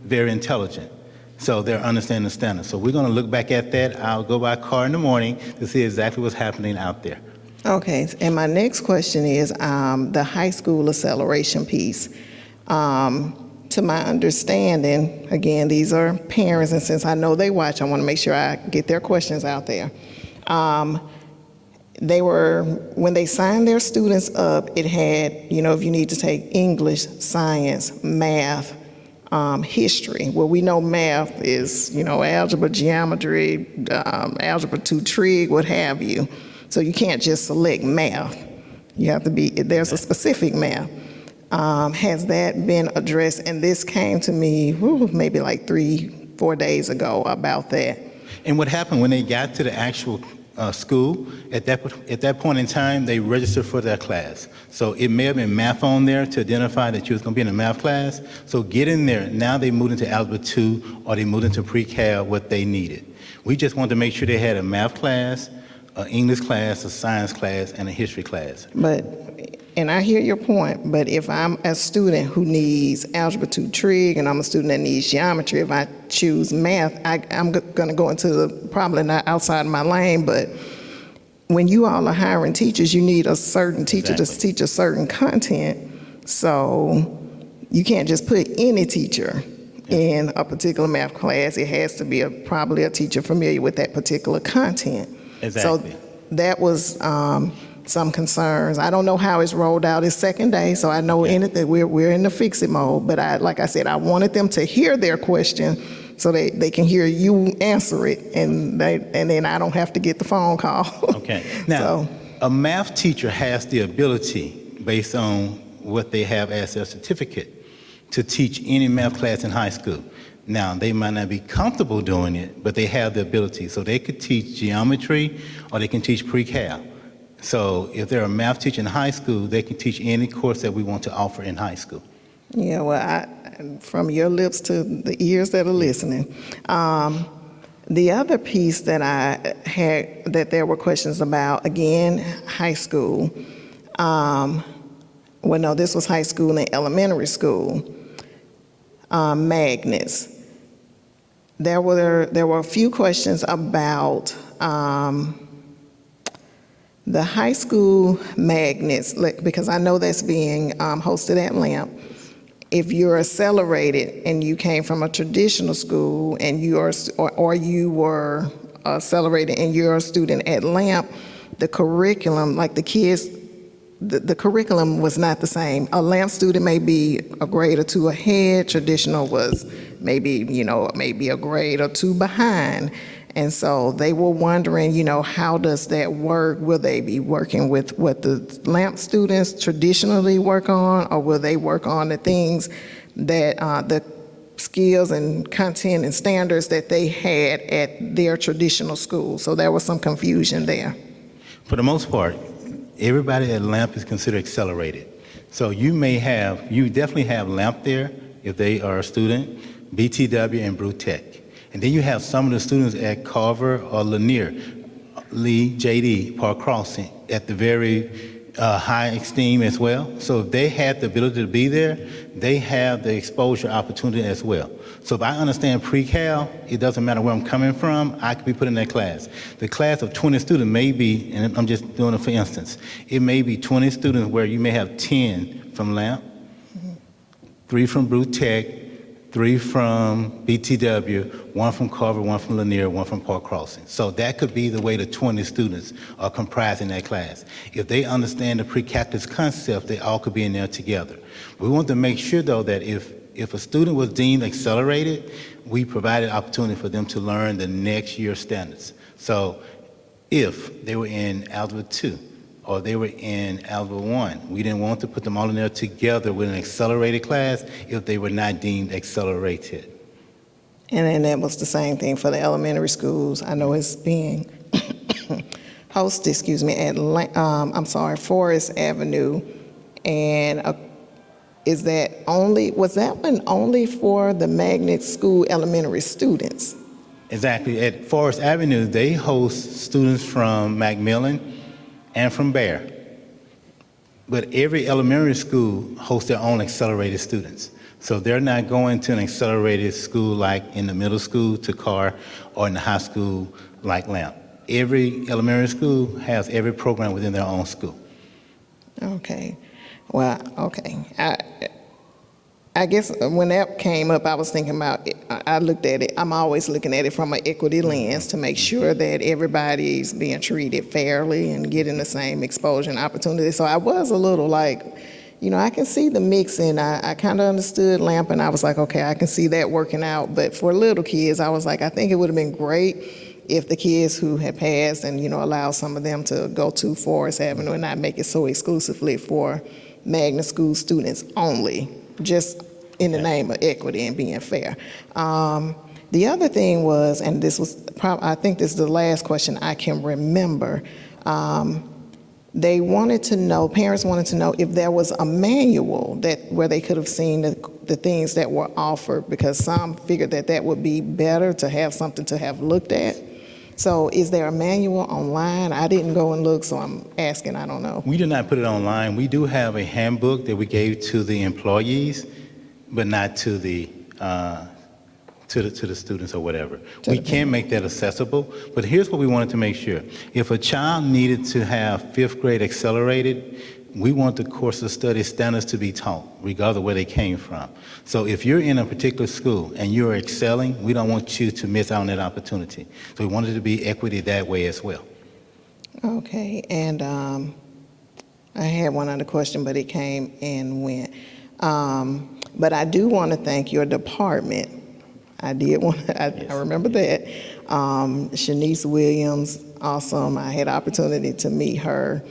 very intelligent. So they're understanding the standards. So we're going to look back at that. I'll go by car in the morning to see exactly what's happening out there. Okay, and my next question is the high school acceleration piece. To my understanding, again, these are parents, and since I know they watch, I want to make sure I get their questions out there. When they signed their students up, it had, if you need to take English, science, math, history. Well, we know math is, algebra, geometry, algebra 2 trig, what have you. So you can't just select math. You have to there's a specific math. Has that been addressed? And this came to me maybe like 3-4 days ago about that. And what happened when they got to the actual school, at that point in time, they registered for their class. So it may have been math on there to identify that you was going to be in a math class. So get in there. Now they moved into Algebra 2 or they moved into pre-cal what they needed. We just wanted to make sure they had a math class, an English class, a science class, and a history class. But, and I hear your point, but if I'm a student who needs Algebra 2 trig and I'm a student that needs geometry, if I choose math, I'm going to go into the probably not outside of my lane, but when you all are hiring teachers, you need a certain teacher to teach a certain content. So you can't just put any teacher in a particular math class. It has to be probably a teacher familiar with that particular content. Exactly. So that was some concerns. I don't know how it's rolled out. It's second day, so I know anything. We're in the fix-it mode. But like I said, I wanted them to hear their question so they can hear you answer it, and then I don't have to get the phone call. Okay. Now, a math teacher has the ability, based on what they have as their certificate, to teach any math class in high school. Now, they might not be comfortable doing it, but they have the ability. So they could teach geometry or they can teach pre-cal. So if they're a math teacher in high school, they can teach any course that we want to offer in high school. Yeah, well, from your lips to the ears that are listening. The other piece that I had, that there were questions about, again, high school. Well, no, this was high school and elementary school. Magnets. There were a few questions about the high school magnets, because I know that's being hosted at LAMP. If you're accelerated and you came from a traditional school and you are, or you were accelerated and you're a student at LAMP, the curriculum, like the kids, the curriculum was not the same. A LAMP student may be a grade or two ahead. Traditional was maybe a grade or two behind. And so they were wondering, how does that work? Will they be working with what the LAMP students traditionally work on, or will they work on the things that the skills and content and standards that they had at their traditional school? So there was some confusion there. For the most part, everybody at LAMP is considered accelerated. So you definitely have LAMP there if they are a student, BTW and Brew Tech. And then you have some of the students at Carver or Lanier, Lee, JD, Park Crossing, at the very high esteem as well. So if they had the ability to be there, they have the exposure opportunity as well. So if I understand pre-cal, it doesn't matter where I'm coming from, I could be put in that class. The class of 20 students may be, and I'm just doing it for instance, it may be 20 students where you may have 10 from LAMP, 3 from Brew Tech, 3 from BTW, 1 from Carver, 1 from Lanier, 1 from Park Crossing. So that could be the way the 20 students are comprised in that class. If they understand the pre-calculus concept, they all could be in there together. We want to make sure, though, that if a student was deemed accelerated, we provided opportunity for them to learn the next year standards. So if they were in Algebra 2, or they were in Algebra 1. We didn't want to put them all in there together with an accelerated class if they were not deemed accelerated. And then that was the same thing for the elementary schools. I know it's being hosted, at Forest Avenue. And was that one only for the magnet school elementary students? Exactly. At Forest Avenue, they host students from Macmillan and from Bear. But every elementary school hosts their own accelerated students. So they're not going to an accelerated school like in the middle school to Carr or in the high school like LAMP. Every elementary school has every program within their own school. Okay. Well, okay. I guess when that came up, I was thinking about it. I looked at it. I'm always looking at it from an equity lens to make sure that everybody's being treated fairly and getting the same exposure and opportunity. So I was a little like, I can see the mixing. I kind of understood LAMP, and I was like, okay, I can see that working out. But for little kids, I was like, I think it would have been great if the kids who had passed and, allow some of them to go to Forest Avenue and not make it so exclusively for magnet school students only, just in the name of equity and being fair. The other thing was, and this was I think this is the last question I can remember. They wanted to know, parents wanted to know if there was a manual where they could have seen the things that were offered, because some figured that would be better to have something to have looked at. So is there a manual online? I didn't go and look, so I'm asking, I don't know. We did not put it online. We do have a handbook that we gave to the employees, but not to the students or whatever. We can make that accessible, but here's what we wanted to make sure. If a child needed to have 5th grade accelerated, we want the course of study standards to be taught, regardless of where they came from. So if you're in a particular school and you're excelling, we don't want you to miss out on that opportunity. So we wanted to be equity that way as well. Okay, and I had one other question, but it came and went. But I do want to thank your department. I did want to, I remember that. Shanice Williams, awesome. I had opportunity to meet her.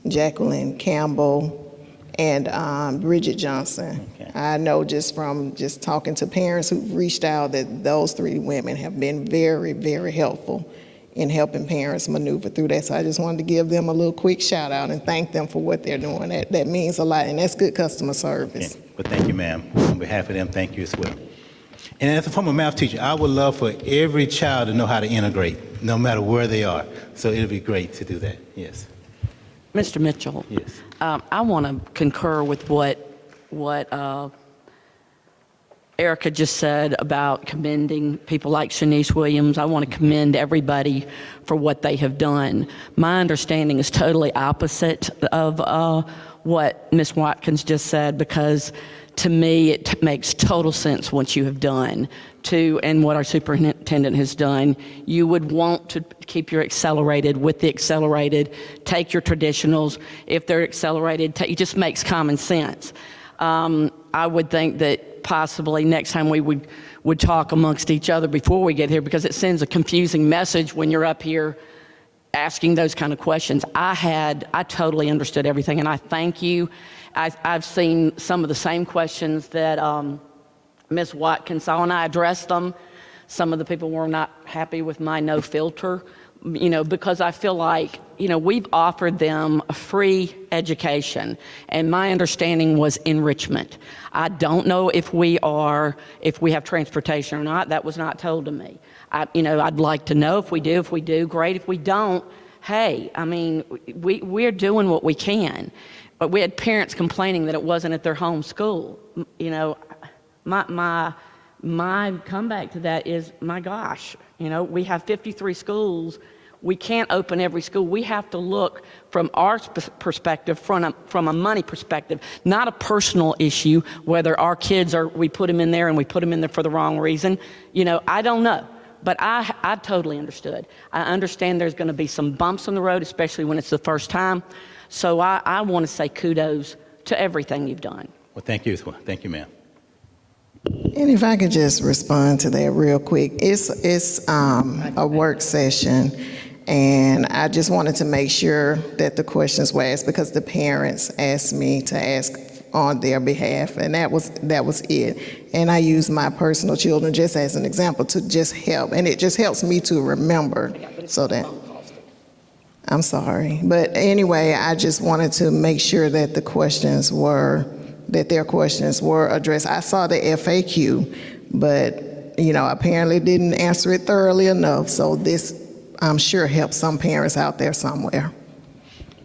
Jacqueline Campbell, and Bridget Johnson. Okay. I know just from talking to parents who've reached out that those 3 women have been very, very helpful in helping parents maneuver through that. So I just wanted to give them a little quick shout out and thank them for what they're doing. That means a lot, and that's good customer service. Okay. Well, thank you, ma'am. On behalf of them, thank you as well. And as a former math teacher, I would love for every child to know how to integrate, no matter where they are. So it'll be great to do that, yes. Mr. Mitchell. Yes. I want to concur with what Erica just said about commending people like Shanice Williams. I want to commend everybody for what they have done. My understanding is totally opposite of what Ms. Watkins just said, because to me it makes total sense what you have done and what our superintendent has done. You would want to keep your accelerated with the accelerated, take your traditionals. If they're accelerated, it just makes common sense. I would think that possibly next time we would talk amongst each other before we get here, because it sends a confusing message when you're up here asking those kind of questions. I totally understood everything, and I thank you. I've seen some of the same questions that Ms. Watkins saw, and I addressed them. Some of the people were not happy with my no filter, because I feel like, we've offered them a free education, and my understanding was enrichment. I don't know if we have transportation or not. That was not told to me. I'd like to know if we do, great. If we don't, hey, we're doing what we can. But we had parents complaining that it wasn't at their home school. My comeback to that is, my gosh, we have 53 schools. We can't open every school. We have to look from our perspective, from a money perspective, not a personal issue, whether our kids we put them in there and we put them in there for the wrong reason. I don't know. But I totally understood. I understand there's going to be some bumps on the road, especially when it's the first time. So I want to say kudos to everything you've done. Well, thank you as well. Thank you, ma'am. And if I could just respond to that real quick. It's a work session, and I just wanted to make sure that the questions were asked, because the parents asked me to ask on their behalf, and that was it. And I use my personal children just as an example to just help, and it just helps me to remember. So that, I'm sorry, but anyway, I just wanted to make sure that their questions were addressed. I saw the FAQ, but apparently didn't answer it thoroughly enough. So this, I'm sure, helps some parents out there somewhere.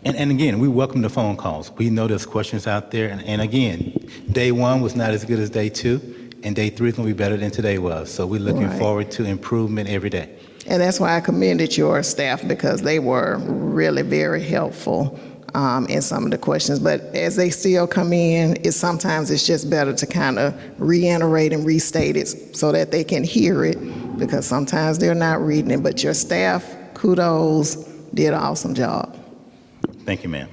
And again, we welcome the phone calls. We know there's questions out there. And again, day 1 was not as good as day 2, and day 3 is going to be better than today was. So we're looking forward to improvement every day. And that's why I commended your staff, because they were really very helpful in some of the questions. But as they still come in, sometimes it's just better to kind of reiterate and restate it so that they can hear it, because sometimes they're not reading it. But your staff, kudos, did an awesome job. Thank you, ma'am.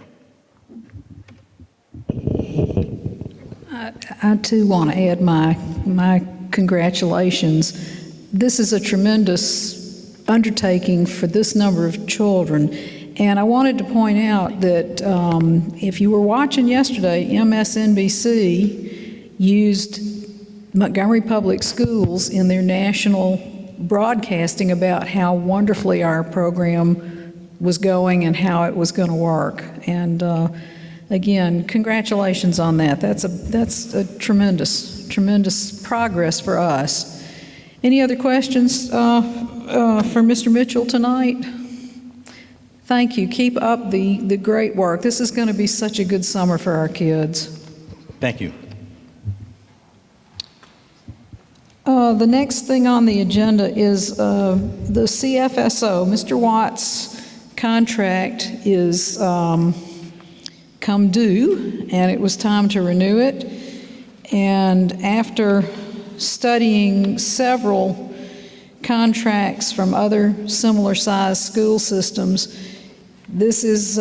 I too want to add my congratulations. This is a tremendous undertaking for this number of children. And I wanted to point out that if you were watching yesterday, MSNBC used Montgomery Public Schools in their national broadcasting about how wonderfully our program was going and how it was going to work. And again, congratulations on that. That's a tremendous progress for us. Any other questions for Mr. Mitchell tonight? Thank you. Keep up the great work. This is going to be such a good summer for our kids. Thank you. The next thing on the agenda is the CFSO. Mr. Watt's contract is come due, and it was time to renew it. And after studying several contracts from other similar-sized school systems, this is,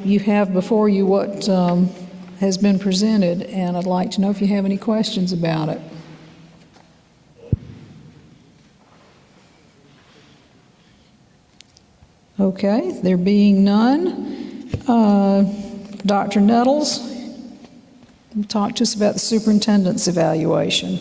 you have before you what has been presented, and I'd like to know if you have any questions about it. Okay, there being none, Dr. Nettles will talk to us about the superintendent's evaluation.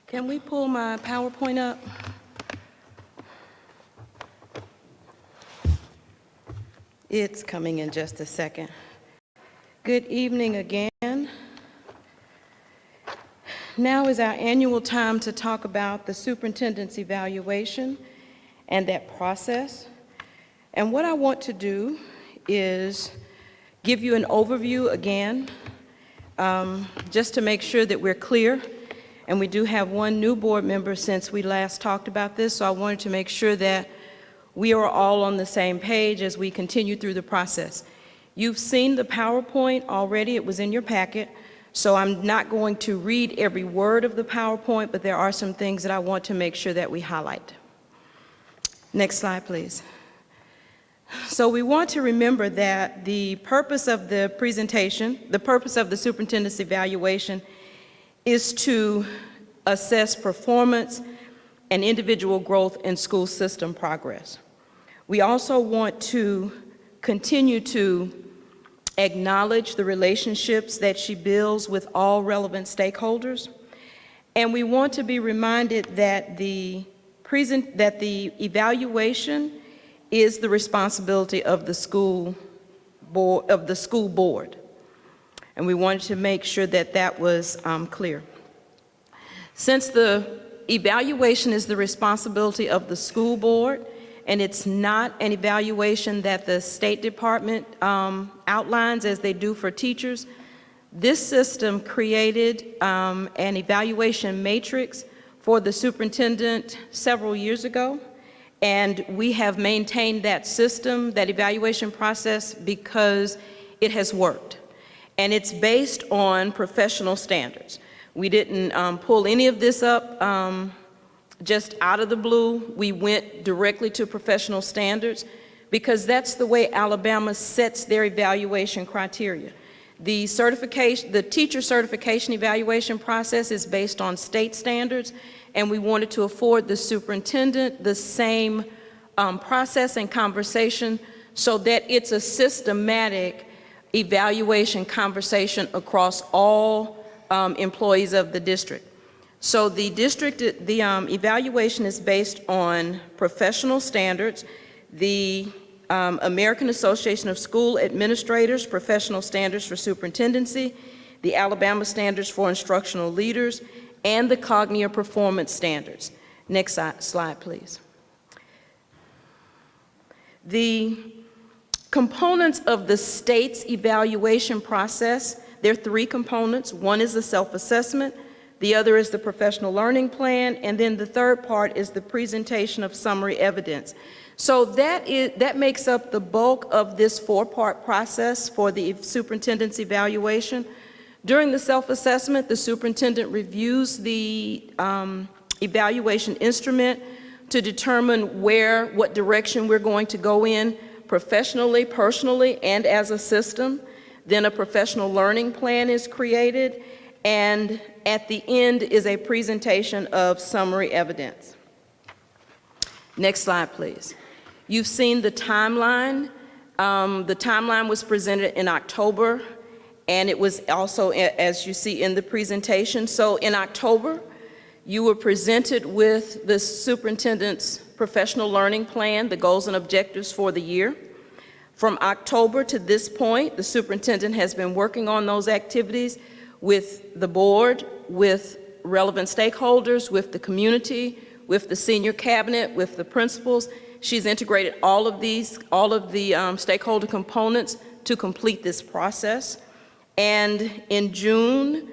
Can we pull my PowerPoint up? It's coming in just a second. Good evening again. Now is our annual time to talk about the superintendent's evaluation and that process. And what I want to do is give you an overview again, just to make sure that we're clear. And we do have one new board member since we last talked about this, so I wanted to make sure that we are all on the same page as we continue through the process. You've seen the PowerPoint already, it was in your packet, so I'm not going to read every word of the PowerPoint, but there are some things that I want to make sure that we highlight. Next slide, please. So we want to remember that the purpose of the presentation, the purpose of the superintendent's evaluation is to assess performance and individual growth in school system progress. We also want to continue to acknowledge the relationships that she builds with all relevant stakeholders, and we want to be reminded that the evaluation is the responsibility of the school board. And we wanted to make sure that that was clear. Since the evaluation is the responsibility of the school board, and it's not an evaluation that the State Department outlines as they do for teachers, this system created an evaluation matrix for the superintendent several years ago, and we have maintained that system, that evaluation process, because it has worked. And it's based on professional standards. We didn't pull any of this up just out of the blue. We went directly to professional standards because that's the way Alabama sets their evaluation criteria. The teacher certification evaluation process is based on state standards, and we wanted to afford the superintendent the same process and conversation so that it's a systematic evaluation conversation across all employees of the district. So the evaluation is based on professional standards, the American Association of School Administrators Professional Standards for Superintendency, the Alabama Standards for Instructional Leaders, and the Cognia Performance Standards. Next slide, please. The components of the state's evaluation process, there are 3 components. One is the self-assessment, the other is the professional learning plan, and then the third part is the presentation of summary evidence. So that makes up the bulk of this 4-part process for the superintendent's evaluation. During the self-assessment, the superintendent reviews the evaluation instrument to determine what direction we're going to go in professionally, personally, and as a system. Then a professional learning plan is created, and at the end is a presentation of summary evidence. Next slide, please. You've seen the timeline. The timeline was presented in October, and it was also, as you see in the presentation. So in October, you were presented with the superintendent's professional learning plan, the goals and objectives for the year. From October to this point, the superintendent has been working on those activities with the board, with relevant stakeholders, with the community, with the senior cabinet, with the principals. She's integrated all of the stakeholder components to complete this process. And in June,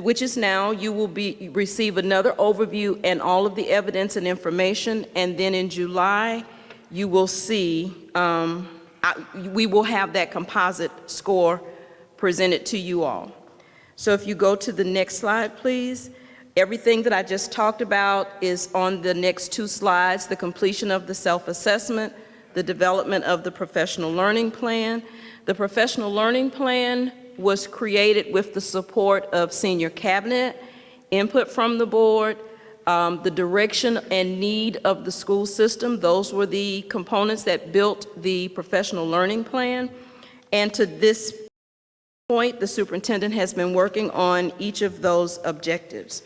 which is now, you will receive another overview and all of the evidence and information. And then in July, you will see, we will have that composite score presented to you all. So if you go to the next slide, please. Everything that I just talked about is on the next 2 slides: the completion of the self-assessment, the development of the professional learning plan. The professional learning plan was created with the support of senior cabinet, input from the board, the direction and need of the school system. Those were the components that built the professional learning plan. And to this point, the superintendent has been working on each of those objectives.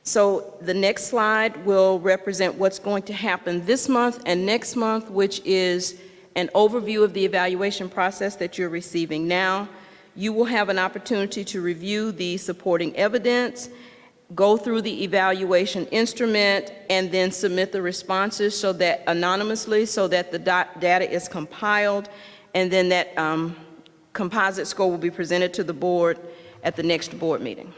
So the next slide will represent what's going to happen this month and next month, which is an overview of the evaluation process that you're receiving now. You will have an opportunity to review the supporting evidence, go through the evaluation instrument, and then submit the responses so that anonymously, so that the data is compiled, and then that composite score will be presented to the board at the next board meeting.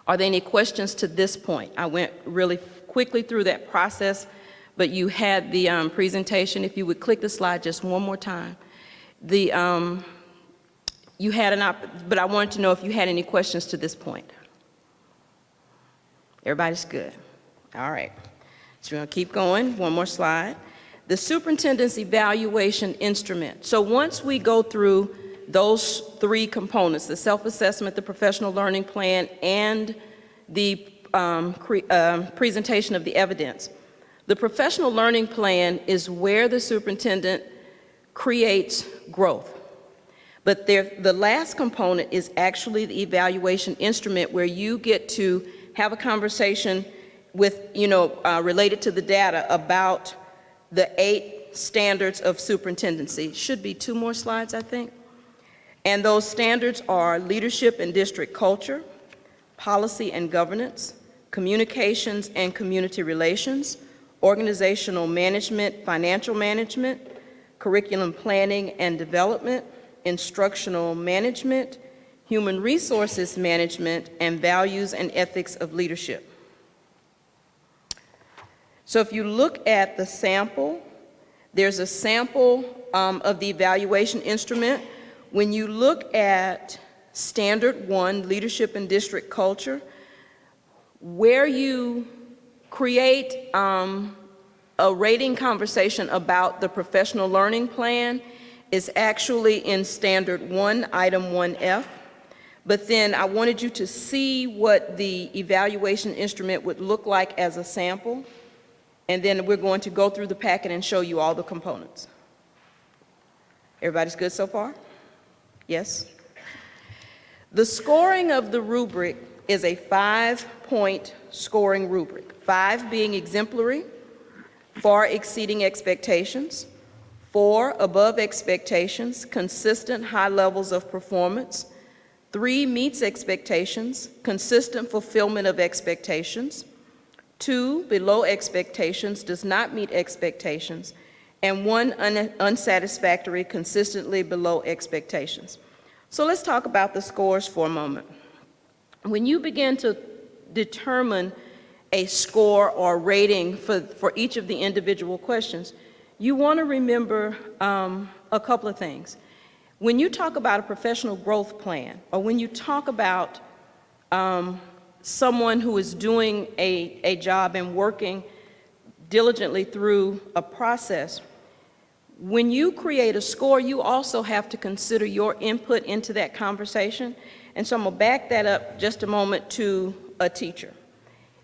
Are there any questions to this point? I went really quickly through that process, but you had the presentation. If you would click the slide just one more time. You had but I wanted to know if you had any questions to this point. Everybody's good. All right. So we're going to keep going. One more slide. The superintendent's evaluation instrument. So once we go through those 3 components, the self-assessment, the professional learning plan, and the presentation of the evidence, the professional learning plan is where the superintendent creates growth. But the last component is actually the evaluation instrument, where you get to have a conversation with, related to the data about the 8 standards of superintendency. Should be 2 more slides, I think. And those standards are leadership and district culture, policy and governance, communications and community relations, organizational management, financial management, curriculum planning and development, instructional management, human resources management, and values and ethics of leadership. So if you look at the sample, there's a sample of the evaluation instrument. When you look at Standard 1, Leadership and District Culture, where you create a rating conversation about the professional learning plan is actually in Standard 1, Item 1F. But then I wanted you to see what the evaluation instrument would look like as a sample. And then we're going to go through the packet and show you all the components. Everybody's good so far? Yes? The scoring of the rubric is a 5-point scoring rubric. 5 being exemplary, far exceeding expectations. 4, above expectations, consistent high levels of performance. 3, meets expectations, consistent fulfillment of expectations. 2, below expectations, does not meet expectations. and one unsatisfactory, consistently below expectations. So let's talk about the scores for a moment. When you begin to determine a score or rating for each of the individual questions, you want to remember a couple of things. When you talk about a professional growth plan, or when you talk about someone who is doing a job and working diligently through a process, when you create a score, you also have to consider your input into that conversation. And so I'm going to back that up just a moment to a teacher.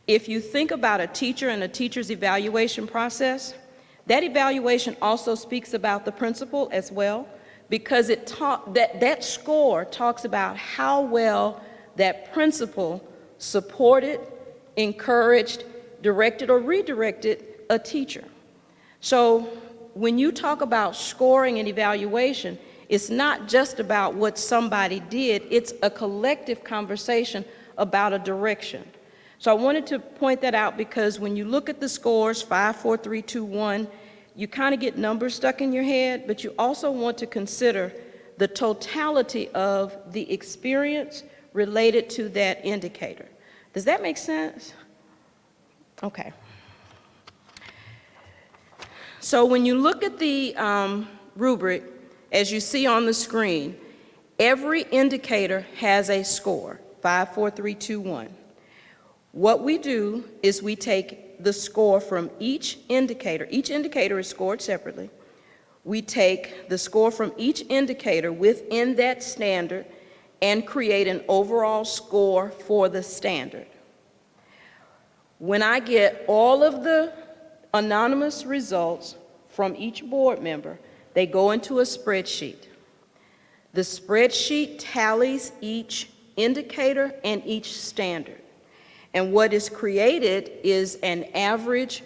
If you think about a teacher and a teacher's evaluation process, that evaluation also speaks about the principal as well, because that score talks about how well that principal supported, encouraged, directed, or redirected a teacher. So when you talk about scoring and evaluation, it's not just about what somebody did, it's a collective conversation about a direction. So I wanted to point that out because when you look at the scores, 5, 4, 3, 2, 1, you kind of get numbers stuck in your head, but you also want to consider the totality of the experience related to that indicator. Does that make sense? Okay. So when you look at the rubric, as you see on the screen, every indicator has a score, 5, 4, 3, 2, 1. What we do is we take the score from each indicator is scored separately. We take the score from each indicator within that standard and create an overall score for the standard. When I get all of the anonymous results from each board member, they go into a spreadsheet. The spreadsheet tallies each indicator and each standard. And what is created is an average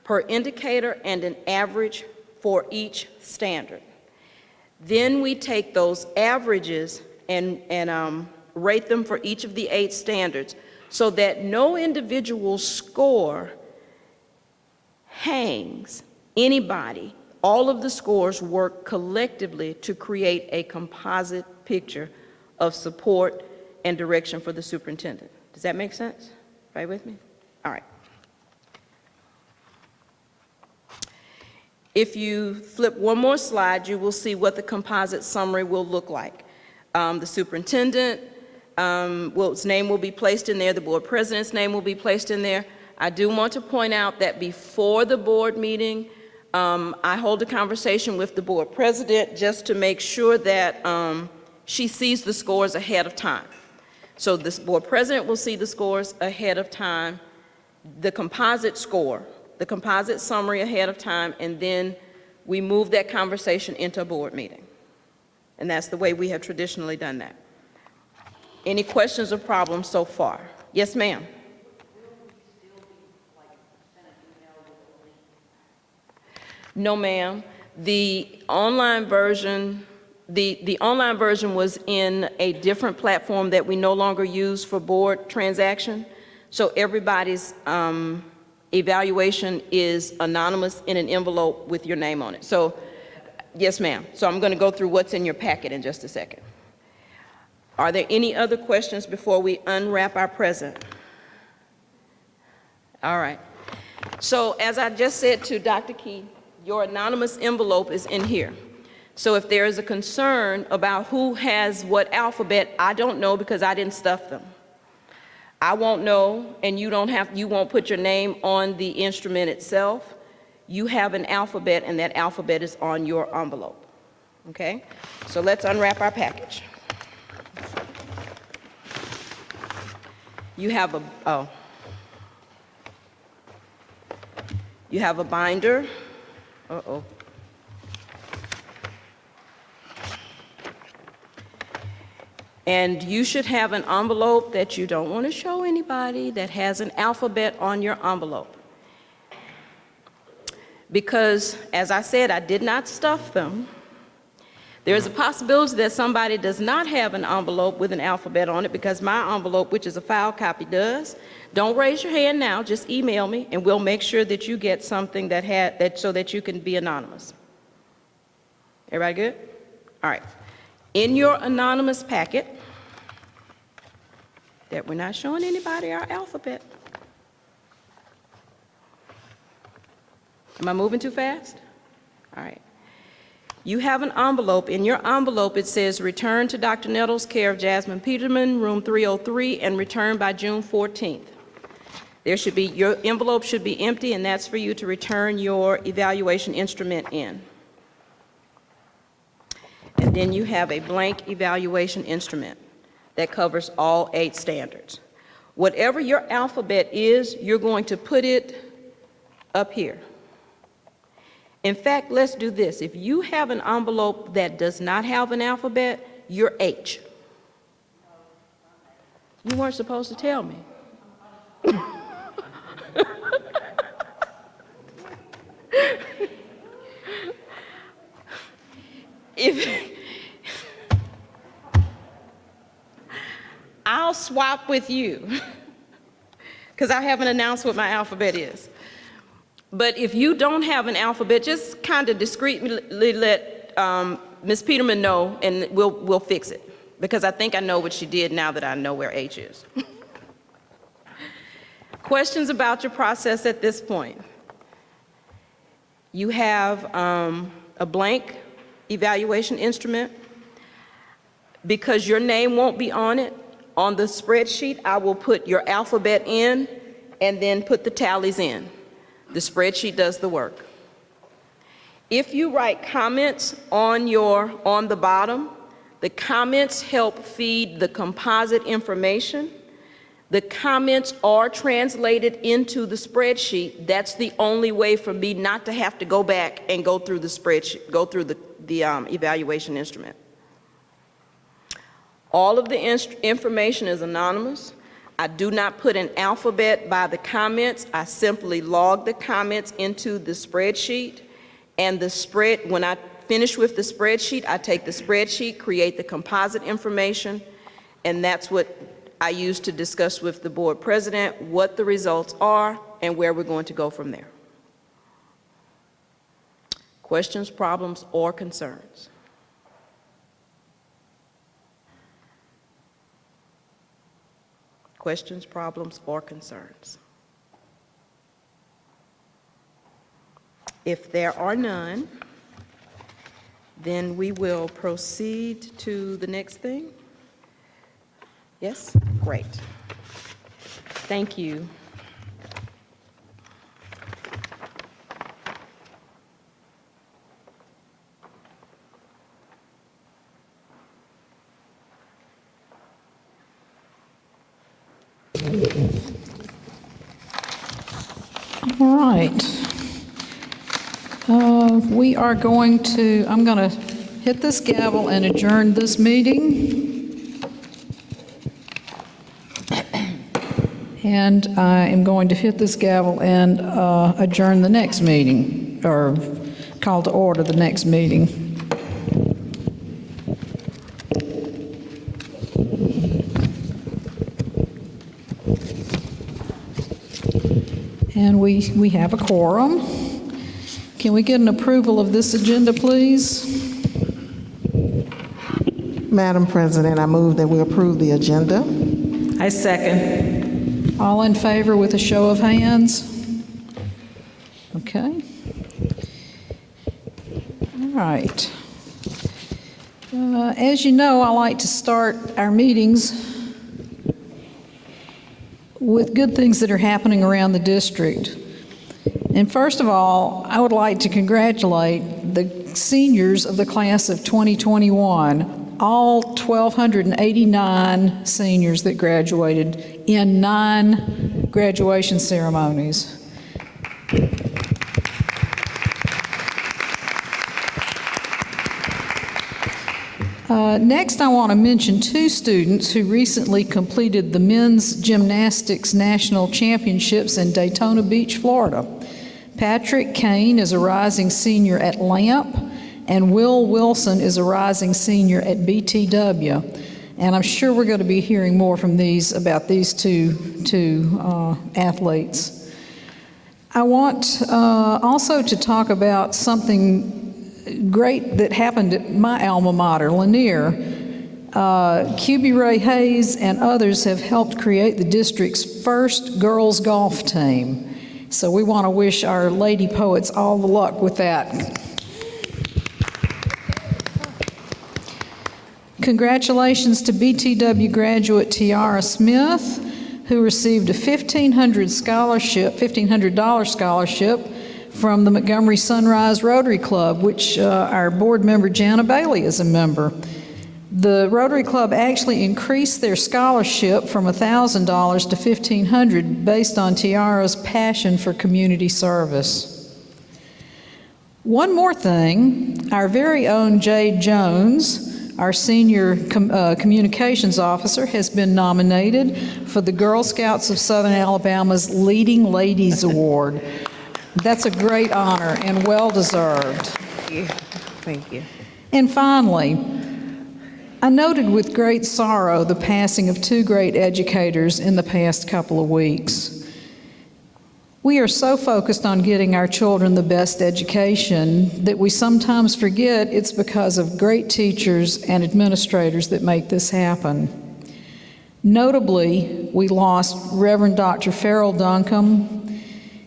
per indicator and an average for each standard. Then we take those averages and rate them for each of the 8 standards so that no individual score hangs anybody. All of the scores work collectively to create a composite picture of support and direction for the superintendent. Does that make sense? Right with me? All right. If you flip one more slide, you will see what the composite summary will look like. The superintendent, his name will be placed in there. The board president's name will be placed in there. I do want to point out that before the board meeting, I hold a conversation with the board president just to make sure that she sees the scores ahead of time. So this board president will see the scores ahead of time, the composite score, the composite summary ahead of time, and then we move that conversation into a board meeting. And that's the way we have traditionally done that. Any questions or problems so far? Yes, ma'am. No, ma'am. The online version was in a different platform that we no longer use for board transaction. So everybody's evaluation is anonymous in an envelope with your name on it. So, yes, ma'am. So I'm going to go through what's in your packet in just a second. Are there any other questions before we unwrap our present? All right. So as I just said to Dr. Key, your anonymous envelope is in here. So if there is a concern about who has what alphabet, I don't know because I didn't stuff them. I won't know, and you won't put your name on the instrument itself. You have an alphabet, and that alphabet is on your envelope. Okay? So let's unwrap our package. You have a binder. Uh-oh. And you should have an envelope that you don't want to show anybody that has an alphabet on your envelope. Because, as I said, I did not stuff them. There's a possibility that somebody does not have an envelope with an alphabet on it because my envelope, which is a file copy, does. Don't raise your hand now, just email me and we'll make sure that you get something so that you can be anonymous. Everybody good? All right. In your anonymous packet, that we're not showing anybody our alphabet. Am I moving too fast? All right. You have an envelope. In your envelope, it says, return to Dr. Nettles, care of Jasmine Peterman, room 303, and return by June 14th. Your envelope should be empty, and that's for you to return your evaluation instrument in. And then you have a blank evaluation instrument that covers all 8 standards. Whatever your alphabet is, you're going to put it up here. In fact, let's do this. If you have an envelope that does not have an alphabet, you're H. You weren't supposed to tell me. I'll swap with you because I haven't announced what my alphabet is. But if you don't have an alphabet, just kind of discreetly let Ms. Peterman know, and we'll fix it. Because I think I know what she did now that I know where H is. Questions about your process at this point? You have a blank evaluation instrument. Because your name won't be on it, on the spreadsheet, I will put your alphabet in and then put the tallies in. The spreadsheet does the work. If you write comments on the bottom, the comments help feed the composite information. The comments are translated into the spreadsheet. That's the only way for me not to have to go back and go through the spreadsheet, go through the evaluation instrument. All of the information is anonymous. I do not put an alphabet by the comments. I simply log the comments into the spreadsheet, and when I finish with the spreadsheet, I take the spreadsheet, create the composite information, and that's what I use to discuss with the board president what the results are and where we're going to go from there. Questions, problems, or concerns? Questions, problems, or concerns? If there are none, then we will proceed to the next thing. Yes? Great. Thank you. All right. I'm going to hit this gavel and adjourn this meeting. And I am going to hit this gavel and adjourn the next meeting, or call to order the next meeting. And we have a quorum. Can we get an approval of this agenda, please? Madam President, I move that we approve the agenda. I second. All in favor with a show of hands? Okay. All right. As you know, I like to start our meetings with good things that are happening around the district. And first of all, I would like to congratulate the seniors of the class of 2021, all 1,289 seniors that graduated in 9 graduation ceremonies. Next, I want to mention 2 students who recently completed the Men's Gymnastics National Championships in Daytona Beach, Florida. Patrick Kane is a rising senior at LAMP, and Will Wilson is a rising senior at BTW. And I'm sure we're going to be hearing more from about these two athletes. I want also to talk about something great that happened at my alma mater, Lanier. QB Ray Hayes and others have helped create the district's first girls golf team. So we want to wish our lady poets all the luck with that. Congratulations to BTW graduate Tiara Smith, who received a $1,500 scholarship from the Montgomery Sunrise Rotary Club, which our board member Jana Bailey is a member. The Rotary Club actually increased their scholarship from $1,000 to $1,500 based on Tiara's passion for community service. One more thing, our very own Jade Jones, our senior communications officer, has been nominated for the Girl Scouts of Southern Alabama's Leading Ladies Award. That's a great honor and well-deserved. Thank you. Thank you. And finally, I noted with great sorrow the passing of two great educators in the past couple of weeks. We are so focused on getting our children the best education that we sometimes forget it's because of great teachers and administrators that make this happen. Notably, we lost Reverend Dr. Farrell Duncombe.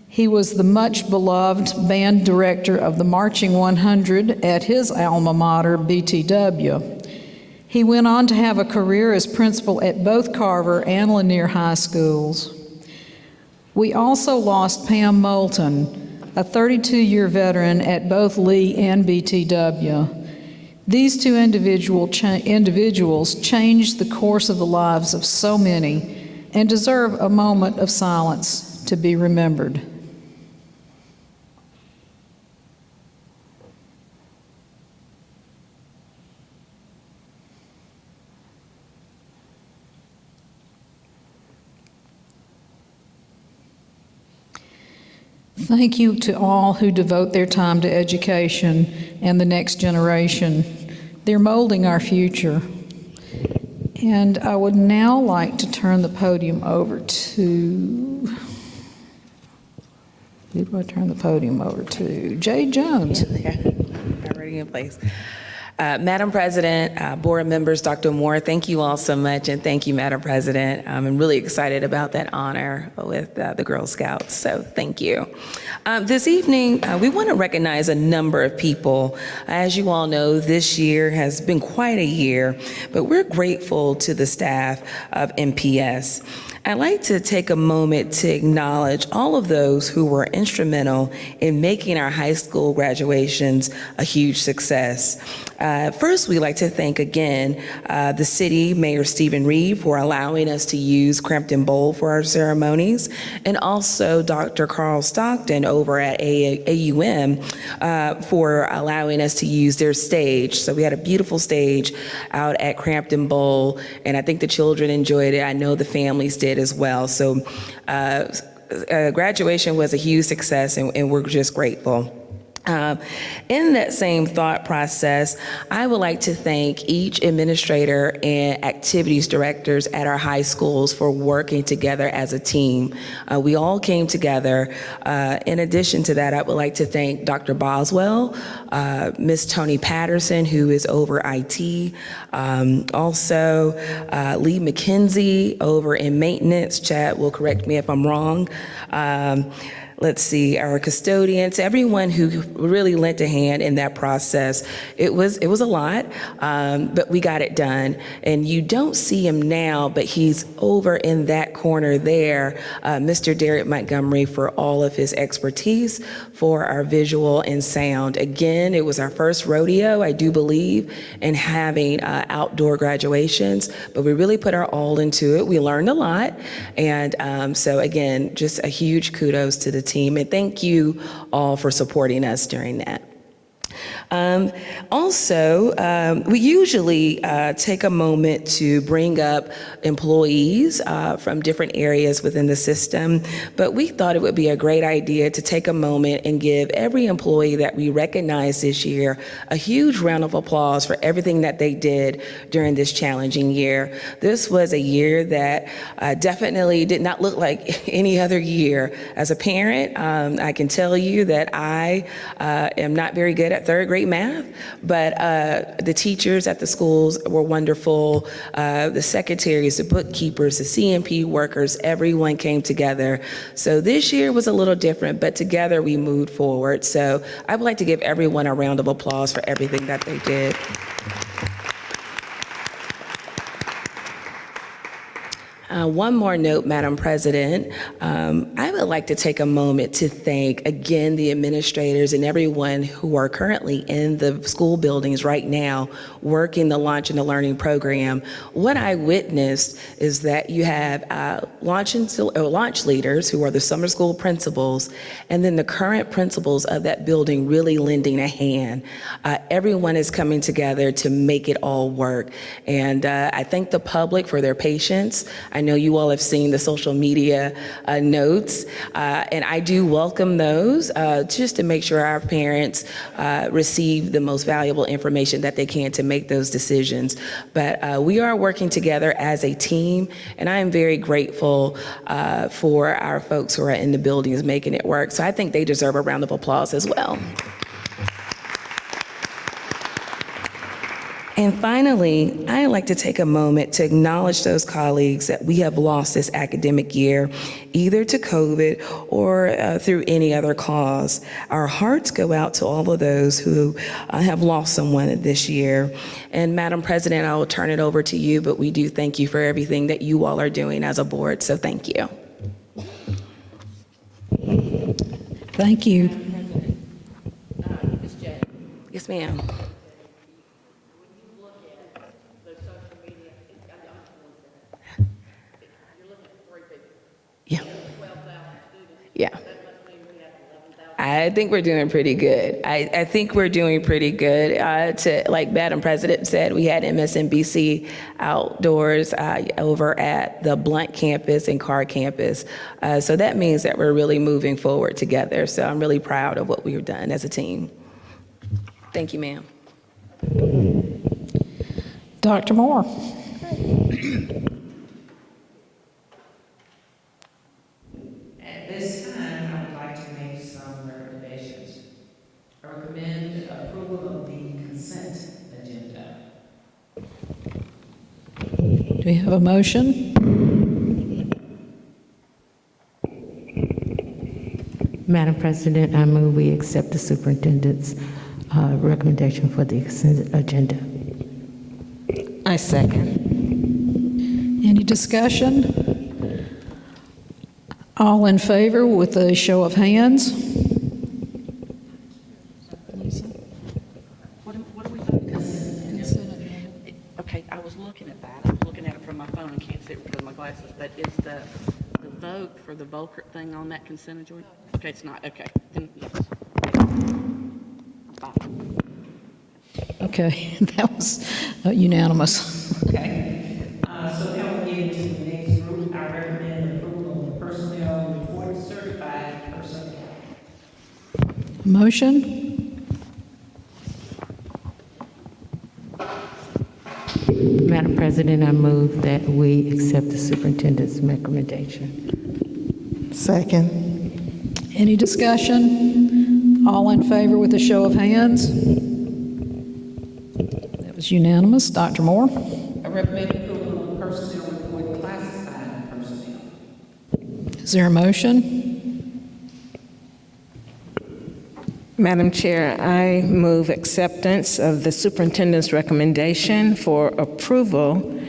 He was the much beloved band director of the Marching 100 at his alma mater, BTW. He went on to have a career as principal at both Carver and Lanier High Schools. We also lost Pam Moulton, a 32-year veteran at both Lee and BTW. These two individuals changed the course of the lives of so many and deserve a moment of silence to be remembered. Thank you to all who devote their time to education and the next generation. They're molding our future. And I would now like to turn the podium over to, who do I turn the podium over to? Jade Jones. Already in place. Madam President, board members, Dr. Moore, thank you all so much, and thank you, Madam President. I'm really excited about that honor with the Girl Scouts, so thank you. This evening, we want to recognize a number of people. As you all know, this year has been quite a year, but we're grateful to the staff of MPS. I'd like to take a moment to acknowledge all of those who were instrumental in making our high school graduations a huge success. First, we'd like to thank again the city, Mayor Stephen Reed, for allowing us to use Crampton Bowl for our ceremonies, and also Dr. Carl Stockton over at AUM for allowing us to use their stage. So we had a beautiful stage out at Crampton Bowl, and I think the children enjoyed it. I know the families did as well. So graduation was a huge success, and we're just grateful. In that same thought process, I would like to thank each administrator and activities directors at our high schools for working together as a team. We all came together. In addition to that, I would like to thank Dr. Boswell, Ms. Tony Patterson, who is over IT, also Lee McKenzie over in maintenance. Chad will correct me if I'm wrong. Let's see, our custodians, everyone who really lent a hand in that process. It was a lot, but we got it done. And you don't see him now, but he's over in that corner there, Mr. Derek Montgomery, for all of his expertise for our visual and sound. Again, it was our first rodeo, I do believe, in having outdoor graduations, but we really put our all into it. We learned a lot. And so again, just a huge kudos to the team, and thank you all for supporting us during that. We usually take a moment to bring up employees from different areas within the system, but we thought it would be a great idea to take a moment and give every employee that we recognize this year a huge round of applause for everything that they did during this challenging year. This was a year that definitely did not look like any other year. As a parent, I can tell you that I am not very good at third grade math, but the teachers at the schools were wonderful. The secretaries, the bookkeepers, the CMP workers, everyone came together. So this year was a little different, but together we moved forward. So I would like to give everyone a round of applause for everything that they did. One more note, Madam President. I would like to take a moment to thank, again, the administrators and everyone who are currently in the school buildings right now working the Launch and the Learning program. What I witnessed is that you have launch leaders who are the summer school principals, and then the current principals of that building really lending a hand. Everyone is coming together to make it all work. And I thank the public for their patience. I know you all have seen the social media notes, and I do welcome those just to make sure our parents receive the most valuable information that they can to make those decisions. But we are working together as a team, and I am very grateful for our folks who are in the buildings making it work. So I think they deserve a round of applause as well. And finally, I'd like to take a moment to acknowledge those colleagues that we have lost this academic year, either to COVID or through any other cause. Our hearts go out to all of those who have lost someone this year. And Madam President, I will turn it over to you, but we do thank you for everything that you all are doing as a board, so thank you. Thank you. Yes, ma'am. Yeah. Yeah. I think we're doing pretty good. I think we're doing pretty good. Like Madam President said, we had MSNBC outdoors over at the Blount campus and Carr campus. So that means that we're really moving forward together. So I'm really proud of what we've done as a team. Thank you, ma'am. Dr. Moore. At this time, I would like to make some recommendations. I recommend approval of the consent agenda. Do we have a motion? Madam President, I move we accept the superintendent's recommendation for the consent agenda. I second. Any discussion? All in favor with a show of hands? What are we voting? Okay, I was looking at that. I was looking at it from my phone and can't see it because of my glasses. But is the vote for the Volkert thing on that consent agenda? Okay, it's not. Okay, then yes. Fine. Okay, that was unanimous. Okay. So now we'll get into the next group. I recommend approval of the personnel report, certified personnel. Motion? Madam President, I move that we accept the superintendent's recommendation. Second. Any discussion? All in favor with a show of hands? That was unanimous. Dr. Moore? I recommend approval of personnel report, classified personnel. Is there a motion? Madam Chair, I move acceptance of the superintendent's recommendation for approval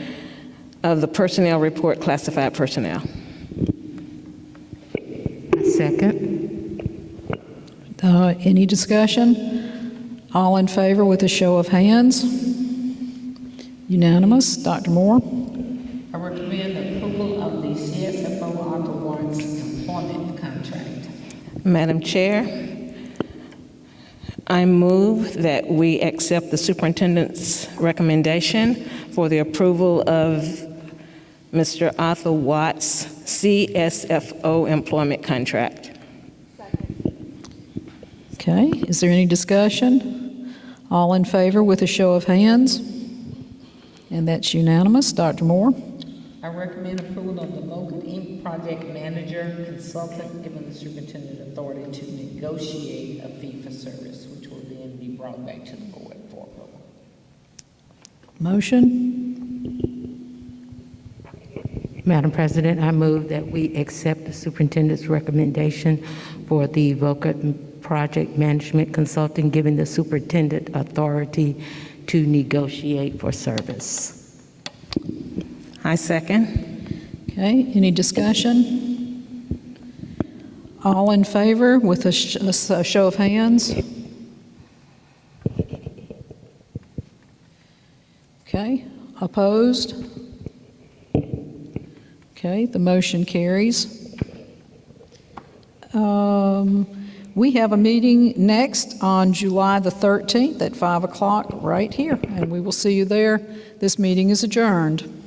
of the personnel report, classified personnel. Second. Any discussion? All in favor with a show of hands? Unanimous. Dr. Moore? I recommend approval of the CSFO Author One's employment contract. Madam Chair, I move that we accept the superintendent's recommendation for the approval of Mr. Arthur Watts' CSFO employment contract. Okay, is there any discussion? All in favor with a show of hands? And that's unanimous. Dr. Moore? I recommend approval of the Vulcan Inc. project manager consultant, giving the superintendent authority to negotiate a fee for service, which will then be brought back to the board for approval. Motion? Madam President, I move that we accept the superintendent's recommendation for the Vulcan Project Management Consulting, giving the superintendent authority to negotiate for service. I second. Okay, any discussion? All in favor with a show of hands? Okay, opposed? Okay, the motion carries. We have a meeting next on July the 13th at 5 o'clock right here, and we will see you there. This meeting is adjourned.